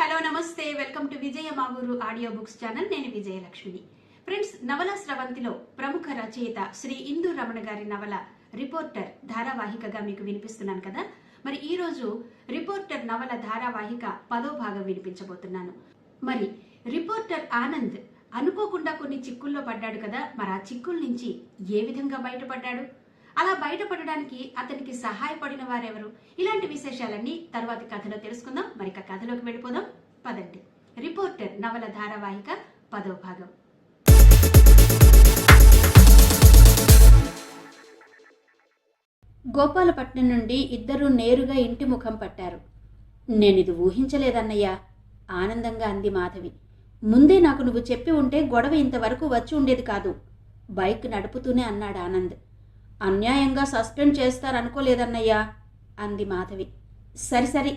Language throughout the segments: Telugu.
హలో నమస్తే welcome to Vijaya Magooru audio books channel. నేను విజయలక్ష్మిని. ఫ్రెండ్స్, నవల స్రవంతిలో ప్రముఖ రచయిత శ్రీ ఇందు రమణ గారి నవల రిపోర్టర్ ధారావాహికగా మీకు వినిపిస్తున్నాను కదా. మరి ఈ రోజు రిపోర్టర్ నవల ధారావాహిక 10వ భాగం వినిపించబోతున్నాను. మరి రిపోర్టర్ ఆనంద్ అనుకోకుండా కొన్ని చిక్కుల్లో పడ్డాడు కదా. మరి ఆ చిక్కుల నుంచి ఏ విధంగా బయటపడ్డాడు, అలా బయటపడడానికి అతనికి సహాయపడిన వారెవరు, ఇలాంటి విశేషాలన్నీ తర్వాతి కథలో తెలుసుకుందాం. మరి కథలోకి వెళ్ళిపోదాం పదండి. రిపోర్టర్ నవల ధారావాహిక 10వ భాగం. గోపాలపట్నం నుండి ఇద్దరూ నేరుగా ఇంటి ముఖం పట్టారు. నేనిది ఊహించలేదన్నయ్యా, ఆనందంగా అంది మాధవి. ముందే నాకు నువ్వు చెప్పి ఉంటే గొడవ ఇంతవరకు వచ్చి ఉండేది కాదు, బైక్ నడుపుతూనే అన్నాడు ఆనంద్. అన్యాయంగా సస్పెండ్ చేస్తారనుకోలేదన్నయ్యా, అంది మాధవి. సరి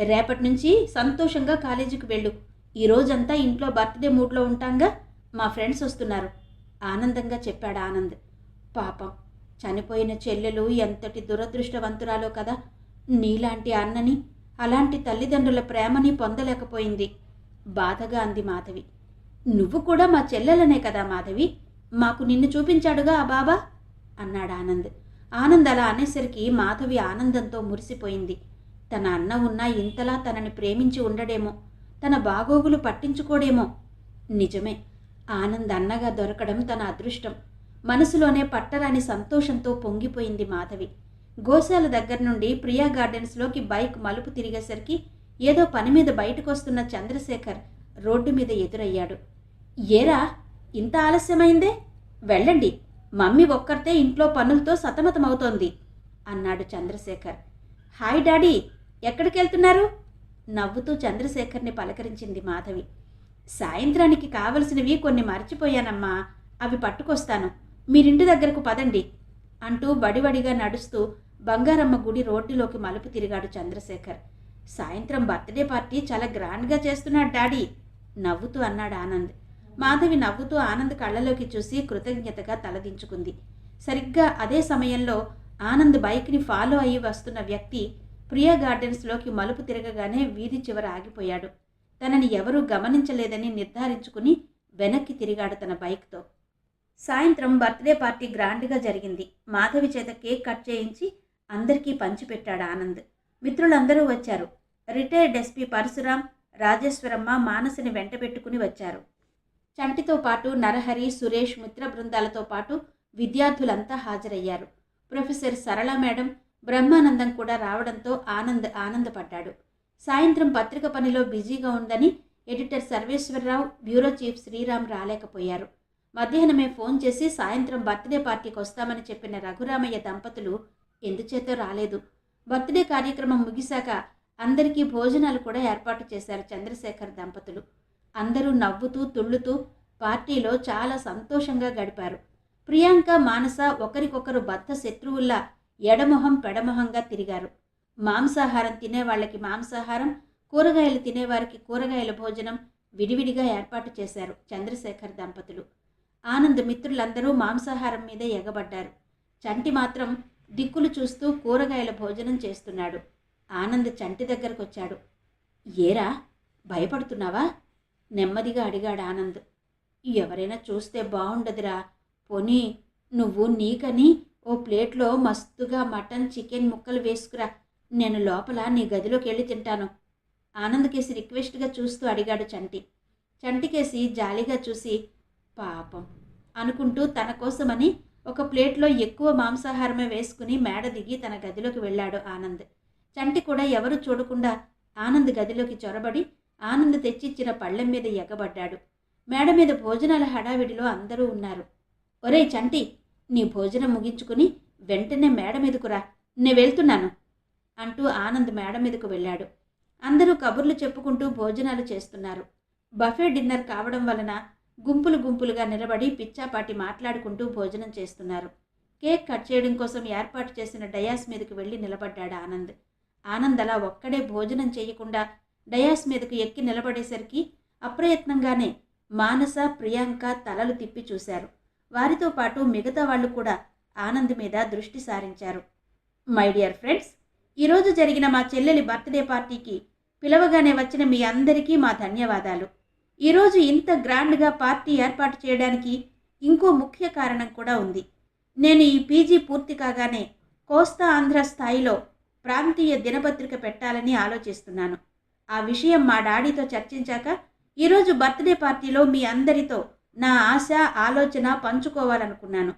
రేపటి నుంచి సంతోషంగా కాలేజీకి వెళ్ళు. ఈ రోజంతా ఇంట్లో బర్త్డే మూడ్లో ఉంటాంగా, మా ఫ్రెండ్స్ వస్తున్నారు, ఆనందంగా చెప్పాడు ఆనంద్. పాపం, చనిపోయిన చెల్లెలు ఎంతటి దురదృష్టవంతురాలో కదా. నీలాంటి అన్నని, అలాంటి తల్లిదండ్రుల ప్రేమని పొందలేకపోయింది, బాధగా అంది మాధవి. నువ్వు కూడా మా చెల్లెలనే కదా మాధవి, మాకు నిన్ను చూపించాడుగా ఆ బాబా, అన్నాడు ఆనంద్. ఆనంద్ అలా అనేసరికి మాధవి ఆనందంతో మురిసిపోయింది. తన అన్న ఉన్నా ఇంతలా తనని ప్రేమించి ఉండడేమో, తన బాగోగులు పట్టించుకోడేమో. నిజమే, ఆనంద్ అన్నగా దొరకడం తన అదృష్టం. మనసులోనే పట్టరాని సంతోషంతో పొంగిపోయింది మాధవి. గోశాల దగ్గర నుండి ప్రియా గార్డెన్స్లోకి బైక్ మలుపు తిరిగేసరికి ఏదో పని మీద బయటకొస్తున్న చంద్రశేఖర్ రోడ్డు మీద ఎదురయ్యాడు. ఏరా, ఇంత ఆలస్యమైందే, వెళ్ళండి, మమ్మీ ఒక్కరితే ఇంట్లో పనులతో సతమతమవుతోంది, అన్నాడు చంద్రశేఖర్. హాయ్ డాడీ, ఎక్కడికి వెళ్తున్నారు, నవ్వుతూ చంద్రశేఖర్ని పలకరించింది మాధవి. సాయంత్రానికి కావలసినవి కొన్ని మర్చిపోయానమ్మా, అవి పట్టుకొస్తాను, మీరింటి దగ్గరకు పదండి, అంటూ బడిబడిగా నడుస్తూ బంగారమ్మ గుడి రోడ్డులోకి మలుపు తిరిగాడు చంద్రశేఖర్. సాయంత్రం బర్త్డే పార్టీ చాలా గ్రాండ్గా చేస్తున్నాడు డాడీ, నవ్వుతూ అన్నాడు ఆనంద్. మాధవి నవ్వుతూ ఆనంద్ కళ్ళలోకి చూసి కృతజ్ఞతగా తలదించుకుంది. సరిగ్గా అదే సమయంలో ఆనంద్ బైక్ని ఫాలో అయ్యి వస్తున్న వ్యక్తి ప్రియా గార్డెన్స్లోకి మలుపు తిరగగానే వీధి చివర ఆగిపోయాడు. తనని ఎవరూ గమనించలేదని నిర్ధారించుకుని వెనక్కి తిరిగాడు తన బైక్తో. సాయంత్రం బర్త్డే పార్టీ గ్రాండ్గా జరిగింది. మాధవి చేత కేక్ కట్ చేయించి అందరికీ పంచిపెట్టాడు ఆనంద్. మిత్రులందరూ వచ్చారు. రిటైర్డ్ ఎస్పీ పరశురాం, రాజేశ్వరమ్మ, మానసిని వెంట పెట్టుకుని వచ్చారు. చంటితో పాటు నరహరి, సురేష్, మిత్ర బృందాలతో పాటు విద్యార్థులంతా హాజరయ్యారు. ప్రొఫెసర్ సరళ మేడం, బ్రహ్మానందం కూడా రావడంతో ఆనందపడ్డాడు. సాయంత్రం పత్రిక పనిలో బిజీగా ఉందని editor Sarveswararao, bureau chief Sriram రాలేకపోయారు. మధ్యాహ్నమే ఫోన్ చేసి సాయంత్రం బర్త్డే పార్టీకి వస్తామని చెప్పిన రఘురామయ్య దంపతులు ఎందుచేతో రాలేదు. బర్త్డే కార్యక్రమం ముగిశాక అందరికీ భోజనాలు కూడా ఏర్పాటు చేశారు చంద్రశేఖర్ దంపతులు. అందరూ నవ్వుతూ తుళ్ళుతూ పార్టీలో చాలా సంతోషంగా గడిపారు. ప్రియాంక, మానస ఒకరికొకరు బద్ధ శత్రువుల్లా ఎడమొహం పెడమొహంగా తిరిగారు. మాంసాహారం తినేవాళ్ళకి మాంసాహారం, కూరగాయలు తినేవారికి కూరగాయల భోజనం విడివిడిగా ఏర్పాటు చేశారు చంద్రశేఖర్ దంపతులు. ఆనంద్ మిత్రులందరూ మాంసాహారం మీద ఎగబడ్డారు. చంటి మాత్రం దిక్కులు చూస్తూ కూరగాయల భోజనం చేస్తున్నాడు. ఆనంద్ చంటి దగ్గరకు వచ్చాడు. ఏరా, భయపడుతున్నావా, నెమ్మదిగా అడిగాడు ఆనంద్. ఎవరైనా చూస్తే బాగుండదురా, పోనీ నువ్వు నీకని ఓ ప్లేట్లో మస్తుగా మటన్, చికెన్ ముక్కలు వేసుకురా, నేను లోపల నీ గదిలోకి వెళ్ళి తింటాను, ఆనంద్ కేసి రిక్వెస్ట్గా చూస్తూ అడిగాడు చంటి. చంటికేసి జాలిగా చూసి పాపం అనుకుంటూ తన కోసమని ఒక ప్లేట్లో ఎక్కువ మాంసాహారమే వేసుకుని మేడ దిగి తన గదిలోకి వెళ్ళాడు ఆనంద్. చంటి కూడా ఎవరు చూడకుండా ఆనంద్ గదిలోకి చొరబడి ఆనంద్ తెచ్చిచ్చిన పళ్ళెం మీద ఎగబడ్డాడు. మేడ మీద భోజనాల హడావిడిలో అందరూ ఉన్నారు. ఒరేయ్ చంటి, నీ భోజనం ముగించుకుని వెంటనే మేడ మీదకురా, నేను వెళ్తున్నాను, అంటూ ఆనంద్ మేడ మీదకు వెళ్ళాడు. అందరూ కబుర్లు చెప్పుకుంటూ భోజనాలు చేస్తున్నారు. బఫే డిన్నర్ కావడం వలన గుంపులు గుంపులుగా నిలబడి పిచ్చాపాటి మాట్లాడుకుంటూ భోజనం చేస్తున్నారు. కేక్ కట్ చేయడం కోసం ఏర్పాటు చేసిన డయాస్ మీదకు వెళ్ళి నిలబడ్డాడు ఆనంద్. ఆనంద్ అలా ఒక్కడే భోజనం చేయకుండా డయాస్ మీదకు ఎక్కి నిలబడేసరికి అప్రయత్నంగానే మానస, ప్రియాంక తలలు తిప్పి చూశారు. వారితో పాటు మిగతా వాళ్ళు కూడా ఆనంద్ మీద దృష్టి సారించారు. మై డియర్ ఫ్రెండ్స్, ఈరోజు జరిగిన మా చెల్లెలి బర్త్డే పార్టీకి పిలవగానే వచ్చిన మీ అందరికీ మా ధన్యవాదాలు. ఈరోజు ఇంత గ్రాండ్గా పార్టీ ఏర్పాటు చేయడానికి ఇంకో ముఖ్య కారణం కూడా ఉంది. నేను ఈ పీజీ పూర్తి కాగానే కోస్తా ఆంధ్ర స్థాయిలో ప్రాంతీయ దినపత్రిక పెట్టాలని ఆలోచిస్తున్నాను. ఆ విషయం మా డాడీతో చర్చించాక ఈరోజు బర్త్డే పార్టీలో మీ అందరితో నా ఆశ, ఆలోచన పంచుకోవాలనుకున్నాను.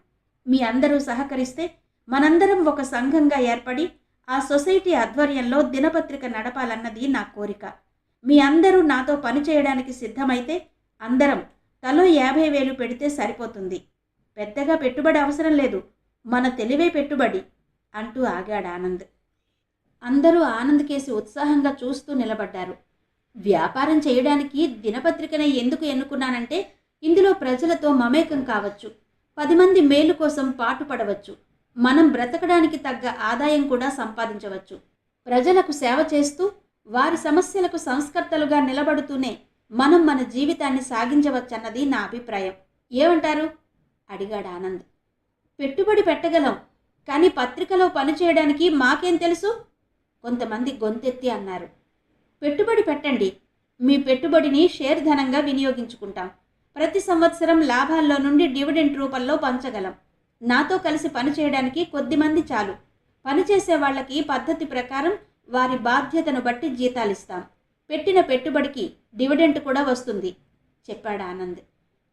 మీ అందరూ సహకరిస్తే మనందరం ఒక సంఘంగా ఏర్పడి ఆ సొసైటీ ఆధ్వర్యంలో దినపత్రిక నడపాలన్నది నా కోరిక. మీ అందరూ నాతో పనిచేయడానికి సిద్ధమైతే అందరం తలో 50,000 పెడితే సరిపోతుంది. పెద్దగా పెట్టుబడి అవసరం లేదు, మన తెలివే పెట్టుబడి అంటూ ఆగాడు ఆనంద్. అందరూ ఆనంద్ కేసి ఉత్సాహంగా చూస్తూ నిలబడ్డారు. వ్యాపారం చేయడానికి దినపత్రికనే ఎందుకు ఎన్నుకున్నానంటే ఇందులో ప్రజలతో మమేకం కావచ్చు, 10 మంది మేలు కోసం పాటుపడవచ్చు, మనం బ్రతకడానికి తగ్గ ఆదాయం కూడా సంపాదించవచ్చు. ప్రజలకు సేవ చేస్తూ వారి సమస్యలకు సంస్కర్తలుగా నిలబడుతూనే మనం మన జీవితాన్ని సాగించవచ్చన్నది నా అభిప్రాయం. ఏమంటారు? అడిగాడు ఆనంద్. పెట్టుబడి పెట్టగలం, కానీ పత్రికలో పనిచేయడానికి మాకేం తెలుసు? కొంతమంది గొంతెత్తి అన్నారు. పెట్టుబడి పెట్టండి, మీ పెట్టుబడిని షేర్ ధనంగా వినియోగించుకుంటాం. ప్రతి సంవత్సరం లాభాల్లో నుండి డివిడెంట్ రూపంలో పంచగలం. నాతో కలిసి పనిచేయడానికి కొద్దిమంది చాలు. పనిచేసే వాళ్ళకి పద్ధతి ప్రకారం వారి బాధ్యతను బట్టి జీతాలిస్తాం. పెట్టిన పెట్టుబడికి డివిడెంట్ కూడా వస్తుంది చెప్పాడు ఆనంద్.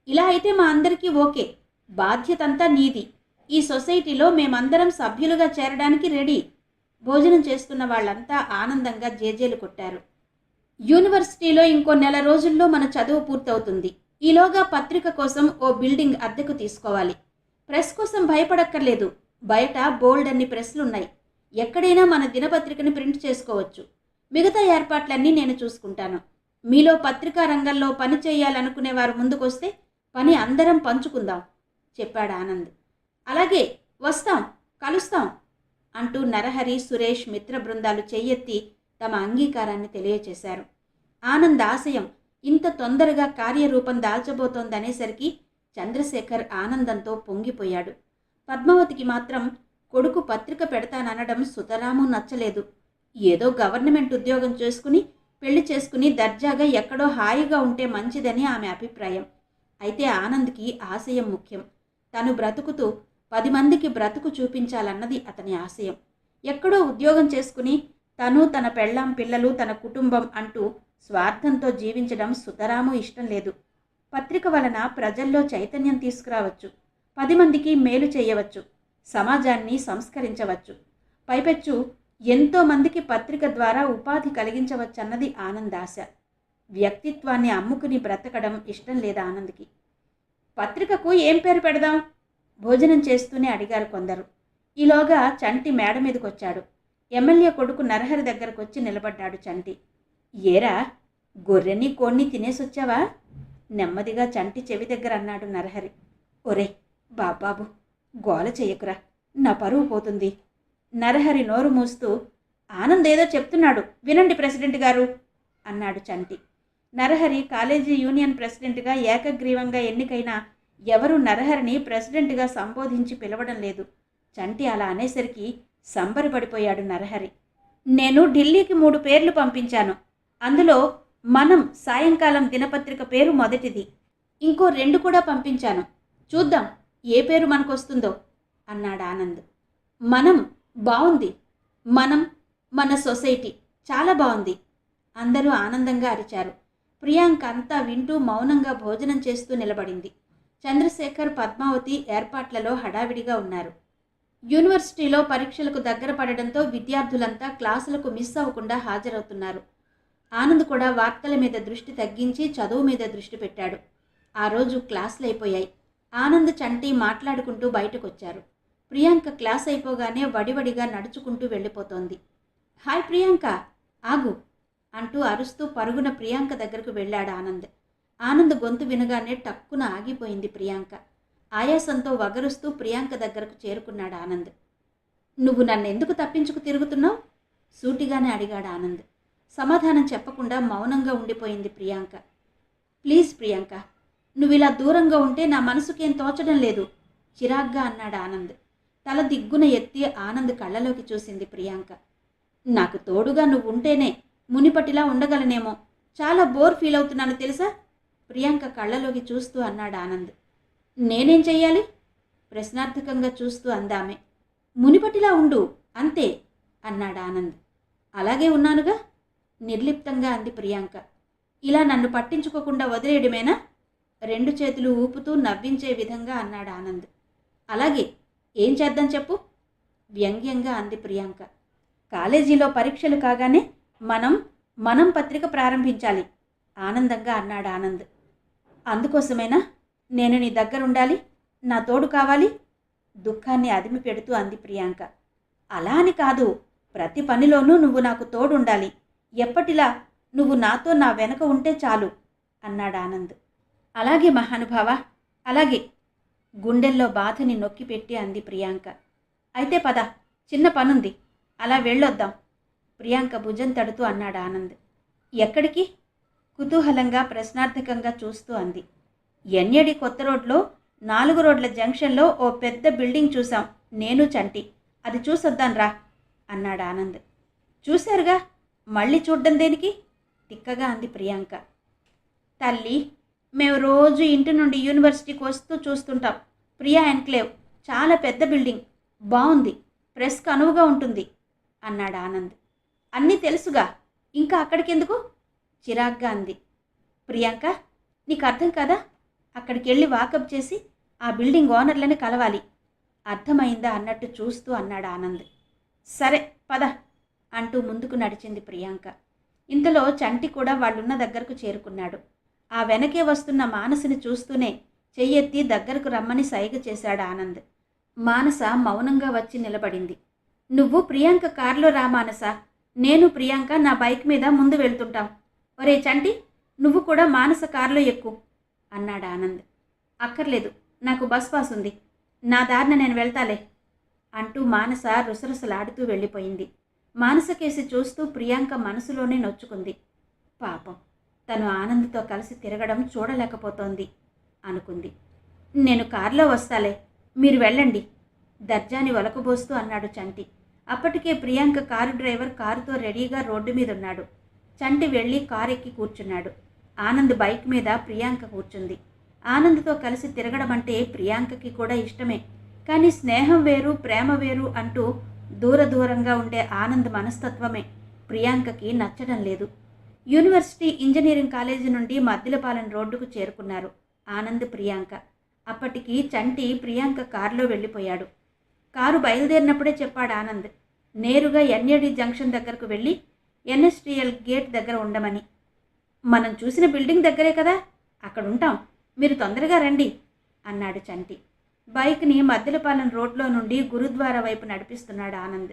ఇలా అయితే మా అందరికీ ఓకే, బాధ్యతంతా నీది. ఈ సొసైటీలో మేమందరం సభ్యులుగా చేరడానికి రెడీ. భోజనం చేస్తున్న వాళ్ళంతా ఆనందంగా జేజేలు కొట్టారు. యూనివర్సిటీలో ఇంకో నెల రోజుల్లో మన చదువు పూర్తవుతుంది. ఈలోగా పత్రిక కోసం ఓ బిల్డింగ్ అద్దెకు తీసుకోవాలి. ప్రెస్ కోసం భయపడక్కర్లేదు, బయట బోల్డ్ అన్ని ప్రెస్లున్నాయి. ఎక్కడైనా మన దినపత్రికని ప్రింట్ చేసుకోవచ్చు. మిగతా ఏర్పాట్లన్నీ నేను చూసుకుంటాను. మీలో పత్రికా రంగంలో పని చేయాలనుకునే వారు ముందుకొస్తే పని అందరం పంచుకుందాం చెప్పాడు ఆనంద్. అలాగే, వస్తాం, కలుస్తాం అంటూ నరహరి, సురేష్ మిత్ర బృందాలు చెయ్యెత్తి తమ అంగీకారాన్ని తెలియచేశారు. ఆనంద్ ఆశయం ఇంత తొందరగా కార్యరూపం దాల్చబోతోందనేసరికి చంద్రశేఖర్ ఆనందంతో పొంగిపోయాడు. పద్మావతికి మాత్రం కొడుకు పత్రిక పెడతాననడం సుతరాము నచ్చలేదు. ఏదో గవర్నమెంట్ ఉద్యోగం చేసుకుని పెళ్లి చేసుకుని దర్జాగా ఎక్కడో హాయిగా ఉంటే మంచిదని ఆమె అభిప్రాయం. అయితే ఆనంద్కి ఆశయం ముఖ్యం. తను బ్రతుకుతూ 10 మందికి బ్రతుకు చూపించాలన్నది అతని ఆశయం. ఎక్కడో ఉద్యోగం చేసుకుని తను, తన పెళ్ళాం, పిల్లలు, తన కుటుంబం అంటూ స్వార్థంతో జీవించడం సుతరాము ఇష్టం లేదు. పత్రిక వలన ప్రజల్లో చైతన్యం తీసుకురావచ్చు, 10 మందికి మేలు చేయవచ్చు, సమాజాన్ని సంస్కరించవచ్చు. పైపెచ్చు ఎంతో మందికి పత్రిక ద్వారా ఉపాధి కలిగించవచ్చన్నది ఆనంద్ ఆశ. వ్యక్తిత్వాన్ని అమ్ముకుని బ్రతకడం ఇష్టం లేదు ఆనంద్కి. పత్రికకు ఏం పేరు పెడదాం? భోజనం చేస్తూనే అడిగారు కొందరు. ఈలోగా చంటి మేడ మీదకొచ్చాడు. ఎమ్మెల్యే కొడుకు నరహరి దగ్గరకొచ్చి నిలబడ్డాడు చంటి. ఏరా, గొర్రెని కోన్ని తినేసొచ్చావా? నెమ్మదిగా చంటి చెవి దగ్గర అన్నాడు నరహరి. ఒరే బాబాబు, గోల చెయ్యకురా, నా పరువు పోతుంది. నరహరి నోరు మూస్తూ, ఆనంద్ ఏదో చెప్తున్నాడు, వినండి ప్రెసిడెంట్ గారు అన్నాడు చంటి. నరహరి కాలేజీ యూనియన్ ప్రెసిడెంట్గా ఏకగ్రీవంగా ఎన్నికైన ఎవరూ నరహరిని ప్రెసిడెంట్గా సంబోధించి పిలవడం లేదు. చంటి అలా అనేసరికి సంబరపడిపోయాడు నరహరి. నేను ఢిల్లీకి 3 పేర్లు పంపించాను. అందులో మనం సాయంకాలం దినపత్రిక పేరు మొదటిది. ఇంకో 2 కూడా పంపించాను. చూద్దాం ఏ పేరు మనకొస్తుందో అన్నాడు ఆనంద్. మనం బాగుంది, మనం, మన సొసైటీ చాలా బాగుంది అందరూ ఆనందంగా అరిచారు. ప్రియాంక అంతా వింటూ మౌనంగా భోజనం చేస్తూ నిలబడింది. చంద్రశేఖర్, పద్మావతి ఏర్పాట్లలో హడావిడిగా ఉన్నారు. యూనివర్సిటీలో పరీక్షలకు దగ్గర పడడంతో విద్యార్థులంతా క్లాసులకు మిస్ అవ్వకుండా హాజరవుతున్నారు. ఆనంద్ కూడా వార్తల మీద దృష్టి తగ్గించి చదువు మీద దృష్టి పెట్టాడు. ఆ రోజు క్లాసులు అయిపోయాయి. ఆనంద్, చంటి మాట్లాడుకుంటూ బయటకొచ్చారు. ప్రియాంక క్లాస్ అయిపోగానే వడివడిగా నడుచుకుంటూ వెళ్ళిపోతోంది. హాయ్ ప్రియాంక, ఆగు అంటూ అరుస్తూ పరుగున ప్రియాంక దగ్గరకు వెళ్ళాడు ఆనంద్. ఆనంద్ గొంతు వినగానే టక్కున ఆగిపోయింది ప్రియాంక. ఆయాసంతో వగరుస్తూ ప్రియాంక దగ్గరకు చేరుకున్నాడు ఆనంద్. నువ్వు నన్నెందుకు తప్పించుకు తిరుగుతున్నావు? సూటిగానే అడిగాడు ఆనంద్. సమాధానం చెప్పకుండా మౌనంగా ఉండిపోయింది ప్రియాంక. ప్లీజ్ ప్రియాంక, నువ్విలా దూరంగా ఉంటే నా మనసుకేం తోచడం లేదు చిరాగ్గా అన్నాడు ఆనంద్. తల దిగ్గున ఎత్తి ఆనంద్ కళ్ళలోకి చూసింది ప్రియాంక. నాకు తోడుగా నువ్వు ఉంటేనే మునిపటిలా ఉండగలనేమో. చాలా బోర్ ఫీల్ అవుతున్నాను తెలుసా? ప్రియాంక కళ్ళలోకి చూస్తూ అన్నాడు ఆనంద్. నేనేం చెయ్యాలి? ప్రశ్నార్థకంగా చూస్తూ అందామె. మునిపటిలా ఉండు అంతే అన్నాడు ఆనంద్. అలాగే ఉన్నానుగా నిర్లిప్తంగా అంది ప్రియాంక. ఇలా నన్ను పట్టించుకోకుండా వదిలేయడమేనా? రెండు చేతులు ఊపుతూ నవ్వించే విధంగా అన్నాడు ఆనంద్. అలాగే, ఏం చేద్దాం చెప్పు వ్యంగ్యంగా అంది ప్రియాంక. కాలేజీలో పరీక్షలు కాగానే మనం పత్రిక ప్రారంభించాలి ఆనందంగా అన్నాడు ఆనంద్. అందుకోసమేనా నేను నీ దగ్గరుండాలి, నా తోడు కావాలి? దుఃఖాన్ని అదిమి పెడుతూ అంది ప్రియాంక. అలా అని కాదు, ప్రతి పనిలోనూ నువ్వు నాకు తోడుండాలి. ఎప్పటిలా నువ్వు నాతో నా వెనక ఉంటే చాలు అన్నాడు ఆనంద్. అలాగే మహానుభావ, అలాగే గుండెల్లో బాధని నొక్కిపెట్టి అంది ప్రియాంక. అయితే పద, చిన్న పనుంది, అలా వెళ్ళొద్దాం ప్రియాంక భుజం తడుతూ అన్నాడు ఆనంద్. ఎక్కడికి? కుతూహలంగా ప్రశ్నార్థకంగా చూస్తూ అంది. ఎన్యడి కొత్త రోడ్లో 4 రోడ్ల జంక్షన్లో ఓ పెద్ద బిల్డింగ్ చూసాం, నేను చంటి. అది చూసొద్దాం రా అన్నాడు ఆనంద్. చూశారుగా, మళ్ళీ చూడ్డం దేనికి? తిక్కగా అంది ప్రియాంక. తల్లి, మేము రోజు ఇంటి నుండి యూనివర్సిటీకి వస్తూ చూస్తుంటాం. ప్రియా ఎన్క్లేవ్ చాలా పెద్ద బిల్డింగ్, బాగుంది, ప్రెస్కి అనువుగా ఉంటుంది అన్నాడు ఆనంద్. అన్నీ తెలుసుగా, ఇంకా అక్కడికెందుకు? చిరాగ్గా అంది ప్రియాంక. నీకు అర్థం కదా? అక్కడికి వెళ్ళి వాకప్ చేసి ఆ బిల్డింగ్ ఓనర్లని కలవాలి. అర్థమైందా అన్నట్టు చూస్తూ అన్నాడు ఆనంద్. సరే పద అంటూ ముందుకు నడిచింది ప్రియాంక. ఇంతలో చంటి కూడా వాళ్ళున్న దగ్గరకు చేరుకున్నాడు. ఆ వెనకే వస్తున్న మానసిని చూస్తూనే చెయ్యెత్తి దగ్గరకు రమ్మని సైగ చేశాడు ఆనంద్. మానస మౌనంగా వచ్చి నిలబడింది. నువ్వు ప్రియాంక కారులో రా మానస, నేను ప్రియాంక నా బైక్ మీద ముందు వెళ్తుంటాం. ఒరే చంటి, నువ్వు కూడా మానస కారులో ఎక్కు అన్నాడు ఆనంద్. అక్కర్లేదు, నాకు బస్ పాస్ ఉంది, నా దారిన నేను వెళ్తాలే అంటూ మానస రుసరుసలాడుతూ వెళ్ళిపోయింది. మానసకేసి చూస్తూ ప్రియాంక మనసులోనే నొచ్చుకుంది. పాపం, తను ఆనంద్తో కలిసి తిరగడం చూడలేకపోతోంది అనుకుంది. నేను కారులో వస్తాలే, మీరు వెళ్ళండి దర్జాని ఒలకబోస్తూ అన్నాడు చంటి. అప్పటికే ప్రియాంక కారు డ్రైవర్ కారుతో రెడీగా రోడ్డు మీద ఉన్నాడు. చంటి వెళ్ళి కారు ఎక్కి కూర్చున్నాడు. ఆనంద్ బైక్ మీద ప్రియాంక కూర్చుంది. ఆనంద్తో కలిసి తిరగడం అంటే ప్రియాంకకి కూడా ఇష్టమే. కానీ స్నేహం వేరు, ప్రేమ వేరు అంటూ దూరంగా ఉండే ఆనంద్ మనస్తత్వమే ప్రియాంకకి నచ్చడం లేదు. యూనివర్సిటీ ఇంజనీరింగ్ కాలేజీ నుండి మద్దిలపాలెం రోడ్డుకు చేరుకున్నారు ఆనంద్, ప్రియాంక. అప్పటికి చంటి ప్రియాంక కారులో వెళ్ళిపోయాడు. కారు బయలుదేరినప్పుడే చెప్పాడు ఆనంద్, నేరుగా ఎన్ఏడి జంక్షన్ దగ్గరకు వెళ్ళి ఎన్ఎస్టిఎల్ గేట్ దగ్గర ఉండమని. మనం చూసిన బిల్డింగ్ దగ్గరే కదా, అక్కడ ఉంటాం, మీరు తొందరగా రండి అన్నాడు చంటి. బైక్ని మద్దిలపాలెం రోడ్లో నుండి గురుద్వారా వైపు నడిపిస్తున్నాడు ఆనంద్.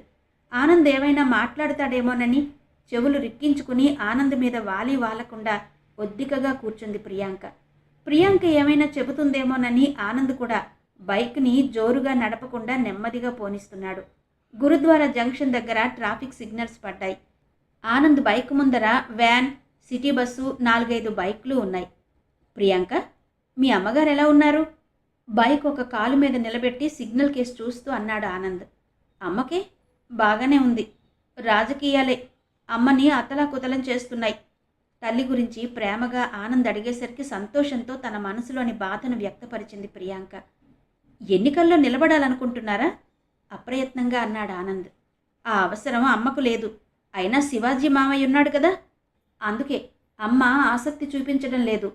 ఆనంద్ ఏమైనా మాట్లాడతాడేమోనని చెవులు రిక్కించుకుని ఆనంద్ మీద వాలకుండా ఒద్దికగా కూర్చుంది ప్రియాంక. ప్రియాంక ఏమైనా చెబుతుందేమోనని ఆనంద్ కూడా బైక్ని జోరుగా నడపకుండా నెమ్మదిగా పోనిస్తున్నాడు. గురుద్వారా జంక్షన్ దగ్గర ట్రాఫిక్ సిగ్నల్స్ పడ్డాయి. ఆనంద్ బైక్ ముందర వ్యాన్, సిటీ బస్సు, 4-5 బైక్లు ఉన్నాయి. ప్రియాంక, మీ అమ్మగారు ఎలా ఉన్నారు? బైక్ ఒక కాలు మీద నిలబెట్టి సిగ్నల్ కేసు చూస్తూ అన్నాడు ఆనంద్. అమ్మకే బాగానే ఉంది, రాజకీయాలే అమ్మని అతలాకుతలం చేస్తున్నాయి. తల్లి గురించి ప్రేమగా ఆనంద్ అడిగేసరికి సంతోషంతో తన మనసులోని బాధను వ్యక్తపరిచింది ప్రియాంక. ఎన్నికల్లో నిలబడాలనుకుంటున్నారా? అప్రయత్నంగా అన్నాడు ఆనంద్. ఆ అవసరం అమ్మకు లేదు, అయినా శివాజీ మామయ్య ఉన్నాడు కదా, అందుకే అమ్మ ఆసక్తి చూపించడం లేదు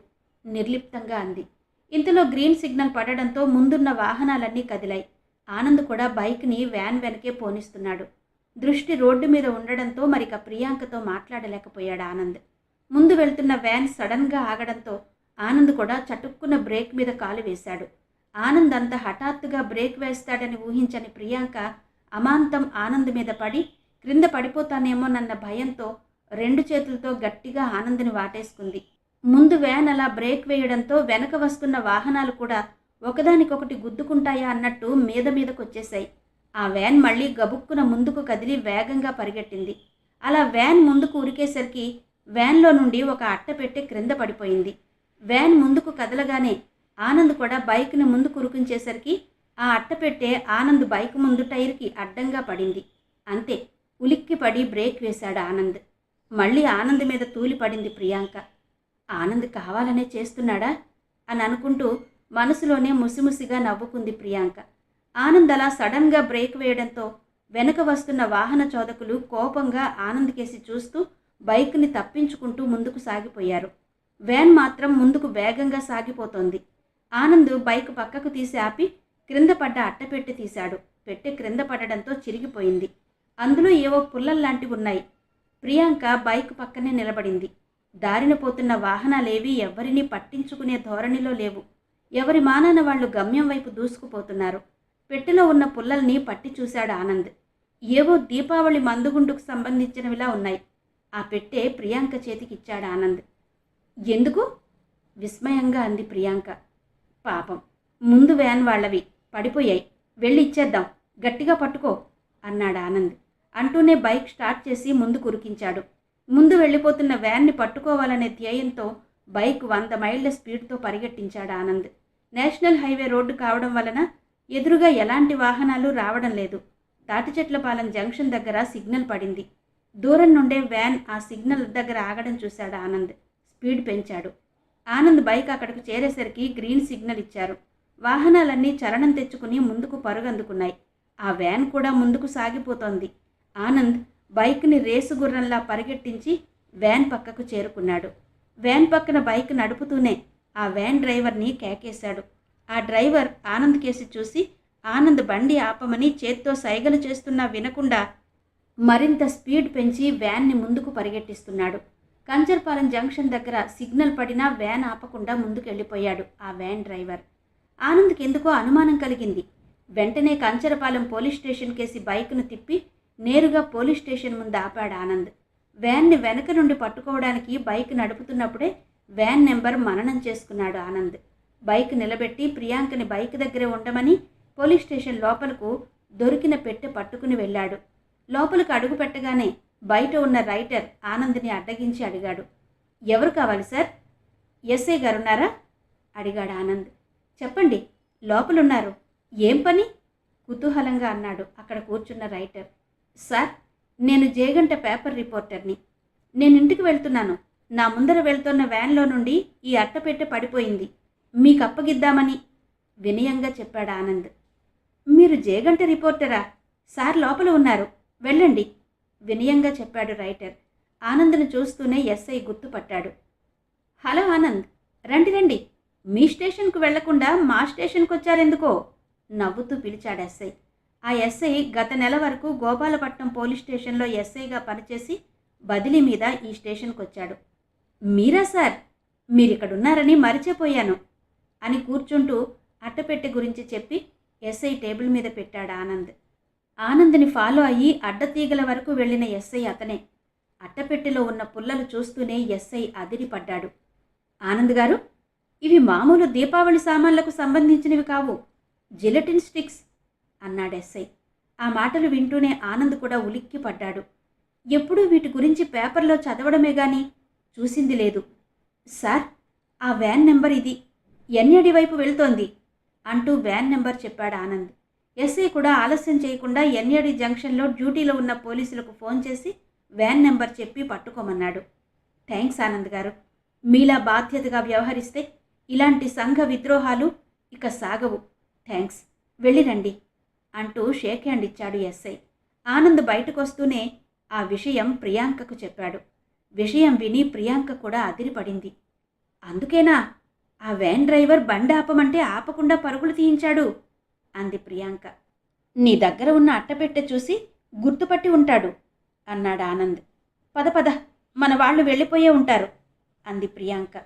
నిర్లిప్తంగా అంది. ఇంతలో గ్రీన్ సిగ్నల్ పడడంతో ముందున్న వాహనాలన్నీ కదిలాయి. ఆనంద్ కూడా బైక్ని వ్యాన్ వెనకే పోనిస్తున్నాడు. దృష్టి రోడ్డు మీద ఉండడంతో మరిక ప్రియాంకతో మాట్లాడలేకపోయాడు ఆనంద్. ముందు వెళ్తున్న వ్యాన్ సడన్గా ఆగడంతో ఆనంద్ కూడా చటుక్కున బ్రేక్ మీద కాలు వేశాడు. ఆనంద్ అంత హఠాత్తుగా బ్రేక్ వేస్తాడని ఊహించని ప్రియాంక అమాంతం ఆనంద్ మీద పడి క్రింద పడిపోతానేమోనన్న భయంతో 2 చేతులతో గట్టిగా ఆనంద్ని వాటేసుకుంది. ముందు వ్యాన్ అలా బ్రేక్ వేయడంతో వెనక వస్తున్న వాహనాలు కూడా ఒకదానికొకటి గుద్దుకుంటాయా అన్నట్టు మీదకొచ్చేశాయి. ఆ వ్యాన్ మళ్ళీ గబుక్కున ముందుకు కదిలి వేగంగా పరిగెట్టింది. అలా వ్యాన్ ముందుకు ఉరికేసరికి వ్యాన్లో నుండి ఒక అట్టపెట్టె క్రింద పడిపోయింది. వ్యాన్ ముందుకు కదలగానే ఆనంద్ కూడా బైక్ని ముందుకు ఉరికించేసరికి ఆ అట్టపెట్టె ఆనంద్ బైక్ ముందు టైర్కి అడ్డంగా పడింది. అంతే, ఉలిక్కి పడి బ్రేక్ వేశాడు ఆనంద్. మళ్ళీ ఆనంద్ మీద తూలిపడింది ప్రియాంక. ఆనంద్ కావాలనే చేస్తున్నాడా అని అనుకుంటూ మనసులోనే ముసిముసిగా నవ్వుకుంది ప్రియాంక. ఆనంద్ అలా సడన్గా బ్రేక్ వేయడంతో వెనక వస్తున్న వాహన చోదకులు కోపంగా ఆనంద్ కేసి చూస్తూ బైక్ని తప్పించుకుంటూ ముందుకు సాగిపోయారు. వ్యాన్ మాత్రం ముందుకు వేగంగా సాగిపోతోంది. ఆనంద్ బైక్ పక్కకు తీసి ఆపి క్రింద పడ్డ అట్టపెట్టె తీశాడు. పెట్టె క్రింద పడడంతో చిరిగిపోయింది. అందులో ఏవో పుల్లల్లాంటివి ఉన్నాయి. ప్రియాంక బైక్ పక్కనే నిలబడింది. దారిన పోతున్న వాహనాలేవీ ఎవ్వరినీ పట్టించుకునే ధోరణిలో లేవు. ఎవరి మానాన వాళ్ళు గమ్యం వైపు దూసుకుపోతున్నారు. పెట్టెలో ఉన్న పుల్లల్ని పట్టి చూశాడు ఆనంద్. ఏవో దీపావళి మందుగుండుకు సంబంధించినవిలా ఉన్నాయి. ఆ పెట్టె ప్రియాంక చేతికిచ్చాడు ఆనంద్. ఎందుకు? విస్మయంగా అంది ప్రియాంక. పాపం, ముందు వ్యాన్ వాళ్ళవి పడిపోయాయి, వెళ్ళి ఇచ్చేద్దాం, గట్టిగా పట్టుకో అన్నాడు ఆనంద్. అంటూనే బైక్ స్టార్ట్ చేసి ముందు కురికించాడు. ముందు వెళ్ళిపోతున్న వ్యాన్ని పట్టుకోవాలనే ధ్యేయంతో బైక్ 100 మైళ్ళ స్పీడ్తో పరిగెట్టించాడు ఆనంద్. నేషనల్ హైవే రోడ్డు కావడం వలన ఎదురుగా ఎలాంటి వాహనాలు రావడం లేదు. తాటిచెట్లపాలెం జంక్షన్ దగ్గర సిగ్నల్ పడింది. దూరం నుండే వ్యాన్ ఆ సిగ్నల్ దగ్గర ఆగడం చూశాడు ఆనంద్. స్పీడ్ పెంచాడు. ఆనంద్ బైక్ అక్కడికి చేరేసరికి గ్రీన్ సిగ్నల్ ఇచ్చారు. వాహనాలన్నీ చలనం తెచ్చుకుని ముందుకు పరుగందుకున్నాయి. ఆ వ్యాన్ కూడా ముందుకు సాగిపోతోంది. ఆనంద్ బైక్ని రేసు గుర్రంలా పరిగెట్టించి వ్యాన్ పక్కకు చేరుకున్నాడు. వ్యాన్ పక్కన బైక్ నడుపుతూనే ఆ వ్యాన్ డ్రైవర్ని కేకేశాడు. ఆ డ్రైవర్ ఆనంద్ కేసి చూసి ఆనంద్ బండి ఆపమని చేత్తో సైగలు చేస్తున్నా వినకుండా మరింత స్పీడ్ పెంచి వ్యాన్ని ముందుకు పరిగెట్టిస్తున్నాడు. కంచర్పాలెం జంక్షన్ దగ్గర సిగ్నల్ పడినా వ్యాన్ ఆపకుండా ముందుకెళ్ళిపోయాడు ఆ వ్యాన్ డ్రైవర్. ఆనంద్కి ఎందుకో అనుమానం కలిగింది. వెంటనే కంచరపాలెం పోలీస్ స్టేషన్ కేసి బైక్ను తిప్పి నేరుగా పోలీస్ స్టేషన్ ముందు ఆపాడు ఆనంద్. వ్యాన్ని వెనక నుండి పట్టుకోవడానికి బైక్ నడుపుతున్నప్పుడే వ్యాన్ నెంబర్ మననం చేసుకున్నాడు ఆనంద్. బైక్ నిలబెట్టి ప్రియాంకని బైక్ దగ్గరే ఉండమని పోలీస్ స్టేషన్ లోపలకు దొరికిన పెట్టె పట్టుకుని వెళ్ళాడు. లోపలికి అడుగు పెట్టగానే బయట ఉన్న రైటర్ ఆనంద్ని అడ్డగించి అడిగాడు. ఎవరు కావాలి సార్? ఎస్ఐ గారున్నారా అడిగాడు ఆనంద్. చెప్పండి, లోపలున్నారు. ఏం పని? కుతూహలంగా అన్నాడు అక్కడ కూర్చున్న రైటర్. సార్, నేను జేగంట పేపర్ రిపోర్టర్ని. నేను ఇంటికి వెళ్తున్నాను. నా ముందర వెళ్తున్న వ్యాన్లో నుండి ఈ అట్టపెట్టె పడిపోయింది. మీకు అప్పగిద్దామని వినయంగా చెప్పాడు ఆనంద్. మీరు జేగంట రిపోర్టరా? సార్ లోపల ఉన్నారు, వెళ్ళండి వినయంగా చెప్పాడు రైటర్. ఆనంద్ను చూస్తూనే ఎస్ఐ గుర్తుపట్టాడు. హలో ఆనంద్, రండి రండి. మీ స్టేషన్కు వెళ్లకుండా మా స్టేషన్కి వచ్చారెందుకో నవ్వుతూ పిలిచాడు ఎస్ఐ. ఆ ఎస్ఐ గత నెల వరకు గోపాలపట్నం పోలీస్ స్టేషన్లో ఎస్ఐగా పనిచేసి బదిలీ మీద ఈ స్టేషన్కి వచ్చాడు. మీరా సార్? మీరిక్కడున్నారని మరిచిపోయాను అని కూర్చుంటూ అట్టపెట్టె గురించి చెప్పి ఎస్ఐ టేబుల్ మీద పెట్టాడు ఆనంద్. ఆనంద్ని ఫాలో అయ్యి అడ్డతీగల వరకు వెళ్ళిన ఎస్ఐ అతనే. అట్టపెట్టెలో ఉన్న పుల్లలు చూస్తూనే ఎస్ఐ అదిరిపడ్డాడు. ఆనంద్ గారు, ఇవి మామూలు దీపావళి సామాన్లకు సంబంధించినవి కావు, జిలటిన్ స్టిక్స్ అన్నాడు ఎస్ఐ. ఆ మాటలు వింటూనే ఆనంద్ కూడా ఉలిక్కి పడ్డాడు. ఎప్పుడూ వీటి గురించి పేపర్లో చదవడమే గాని చూసింది లేదు. సార్, ఆ వ్యాన్ నెంబర్ ఇది, ఎన్ఏడి వైపు వెళ్తోంది అంటూ వ్యాన్ నెంబర్ చెప్పాడు ఆనంద్. ఎస్ఐ కూడా ఆలస్యం చేయకుండా ఎన్ఏడి జంక్షన్లో డ్యూటీలో ఉన్న పోలీసులకు ఫోన్ చేసి వ్యాన్ నెంబర్ చెప్పి పట్టుకోమన్నాడు. థ్యాంక్స్ ఆనంద్ గారు, మీలా బాధ్యతగా వ్యవహరిస్తే ఇలాంటి సంఘ విద్రోహాలు ఇక సాగవు. థ్యాంక్స్, వెళ్ళిరండి అంటూ షేక్ హ్యాండ్ ఇచ్చాడు ఎస్ఐ. ఆనంద్ బయటకు వస్తూనే ఆ విషయం ప్రియాంకకు చెప్పాడు. విషయం విని ప్రియాంక కూడా అదిరిపడింది. అందుకేనా ఆ వ్యాన్ డ్రైవర్ బండి ఆపమంటే ఆపకుండా పరుగులు తీయించాడు అంది ప్రియాంక. నీ దగ్గర ఉన్న అట్టపెట్టె చూసి గుర్తుపట్టి ఉంటాడు అన్నాడు ఆనంద్. పద పద, మన వాళ్ళు వెళ్ళిపోయే ఉంటారు అంది ప్రియాంక.